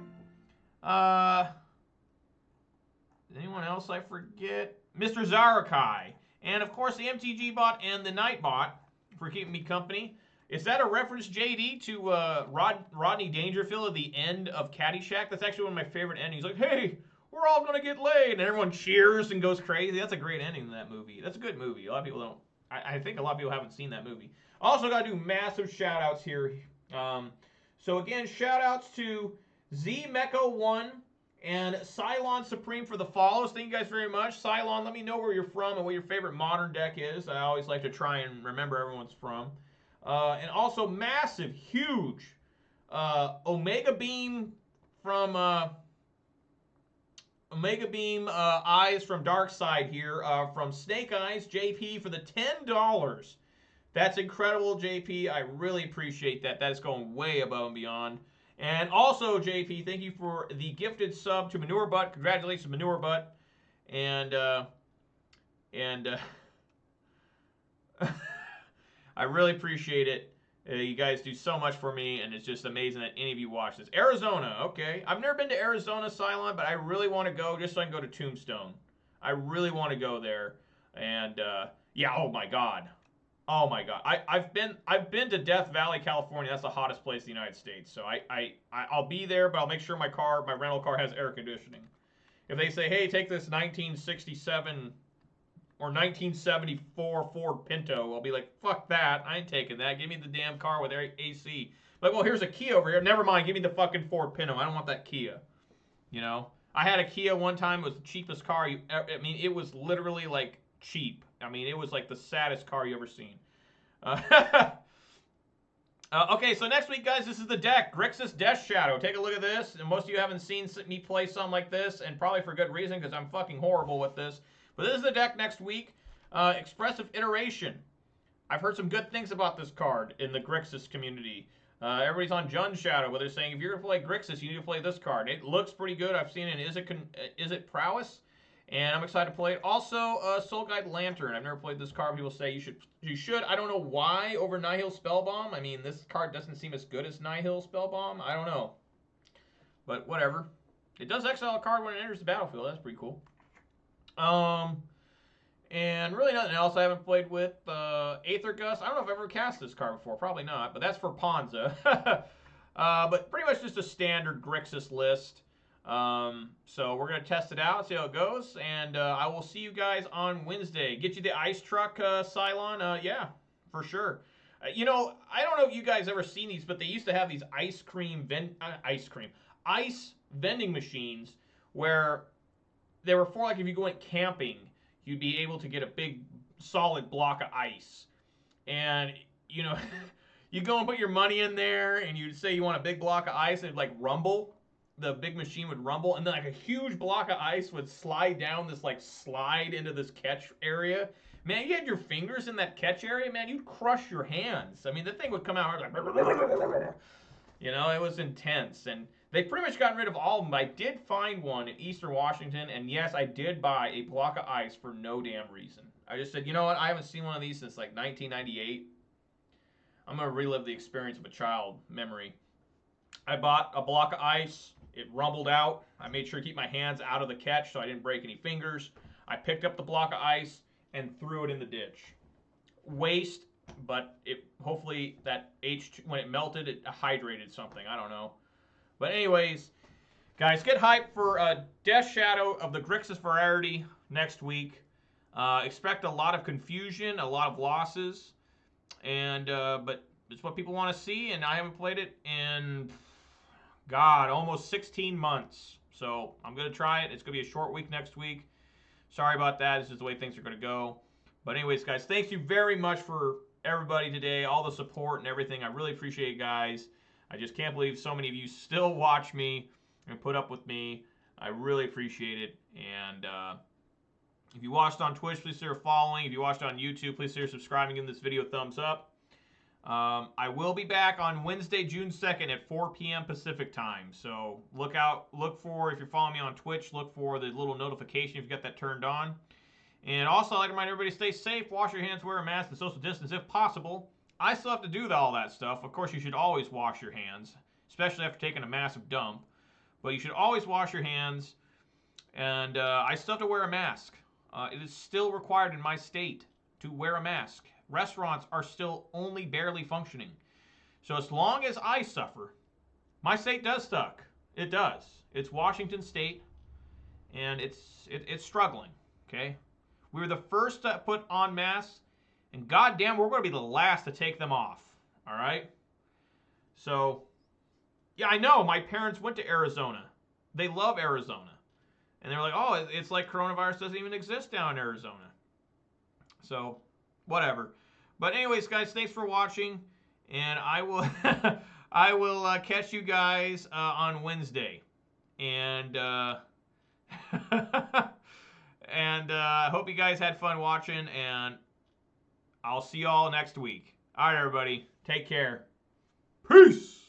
Anyone else I forget? Mr. Zarakai. And, of course, the MTG bot and the Night bot for keeping me company. Is that a reference, JD, to Rodney Dangerfield at the end of Caddyshack? That's actually one of my favorite endings. Like, hey, we're all going to get laid. And everyone cheers and goes crazy. That's a great ending to that movie. That's a good movie. A lot of people don't. I think a lot of people haven't seen that movie. Also got to do massive shout-outs here. So, again, shout-outs to ZMecho1 and Cylon Supreme for the follows. Thank you guys very much. Cylon, let me know where you're from and what your favorite modern deck is. I always like to try and remember everyone's from. And also massive, huge Omega Beam from Eyes from Dark Side here from Snake Eyes JP for the $10. That's incredible, JP. I really appreciate that. That is going way above and beyond. And also, JP, thank you for the gifted sub to Manure Butt. Congratulations, Manure Butt. And And I really appreciate it. You guys do so much for me, and it's just amazing that any of you watch this. Arizona, okay. I've never been to Arizona, Cylon, but I really want to go just so I can go to Tombstone. I really want to go there. And, yeah, oh my God. Oh my God. I've been to Death Valley, California. That's the hottest place in the United States. So I'll be there, but I'll make sure my rental car has air conditioning. If they say, hey, take this 1967 or 1974 Ford Pinto, I'll be like, fuck that. I ain't taking that. Give me the damn car with AC. Like, well, here's a Kia over here. Never mind. Give me the fucking Ford Pinto. I don't want that Kia. You know? I had a Kia one time. It was the cheapest car. I mean, it was literally, like, cheap. I mean, it was, like, the saddest car you ever seen. Okay, so next week, guys, this is the deck. Grixis Death Shadow. Take a look at this. And most of you haven't seen me play something like this, and probably for good reason, because I'm fucking horrible with this. But this is the deck next week. Expressive Iteration. I've heard some good things about this card in the Grixis community. Everybody's on Jund Shadow, where they're saying, if you're going to play Grixis, you need to play this card. It looks pretty good. I've seen it in Is It Prowess? And I'm excited to play it. Also, Soul Guide Lantern. I've never played this card. People say you should. I don't know why over Nihil Spellbomb. I mean, this card doesn't seem as good as Nihil Spellbomb. I don't know. But whatever. It does exile a card when it enters the battlefield. That's pretty cool. And really nothing else I haven't played with. Aether Gust. I don't know if I've ever cast this card before. Probably not. But that's for Ponza. But pretty much just a standard Grixis list. So we're going to test it out, see how it goes, and I will see you guys on Wednesday. Get you the ice truck, Cylon? Yeah, for sure. You know, I don't know if you guys ever seen these, but they used to have these ice vending machines where they were for, like, if you went camping, you'd be able to get a big solid block of ice. And, you know, you go and put your money in there, and you'd say you want a big block of ice, and it'd, like, rumble. The big machine would rumble, and then like a huge block of ice would slide down this like slide into this catch area. Man, you had your fingers in that catch area, man, you'd crush your hands. I mean, the thing would come out like, you know, it was intense. And they pretty much gotten rid of all of them. I did find one in Eastern Washington, and yes, I did buy a block of ice for no damn reason. I just said, you know what, I haven't seen one of these since like 1998. I'm gonna relive the experience of a child memory. I bought a block of ice. It rumbled out. I made sure to keep my hands out of the catch so I didn't break any fingers. I picked up the block of ice and threw it in the ditch. Waste, but it hopefully that when it melted, it hydrated something. I don't know. But anyways, guys, get hyped for Death Shadow of the Grixis variety next week. Expect a lot of confusion, a lot of losses, and but it's what people want to see, and I haven't played it in, God, almost 16 months. So I'm going to try it. It's going to be a short week next week. Sorry about that. This is the way things are going to go. But anyways, guys, thank you very much for everybody today, all the support and everything. I really appreciate it, guys. I just can't believe so many of you still watch me and put up with me. I really appreciate it. And if you watched on Twitch, please consider following. If you watched on YouTube, please consider subscribing. Give this video a thumbs up. I will be back on Wednesday, June 2nd at 4 p.m. Pacific time. So look for, if you're following me on Twitch, look for the little notification if you got that turned on. And also, I'd like to remind everybody to stay safe, wash your hands, wear a mask, and social distance if possible. I still have to do all that stuff. Of course, you should always wash your hands, especially after taking a massive dump. But you should always wash your hands. And I still have to wear a mask. It is still required in my state to wear a mask. Restaurants are still only barely functioning. So as long as I suffer, my state does suck. It does. It's Washington State, and it's struggling, okay? We were the first to put on masks, and goddamn, we're going to be the last to take them off, all right? So, yeah, I know. My parents went to Arizona. They love Arizona. And they're like, oh, it's like coronavirus doesn't even exist down in Arizona. So, whatever. But anyways, guys, thanks for watching, and I will I will catch you guys on Wednesday, and and I hope you guys had fun watching, and I'll see you all next week. All right, everybody, take care. Peace.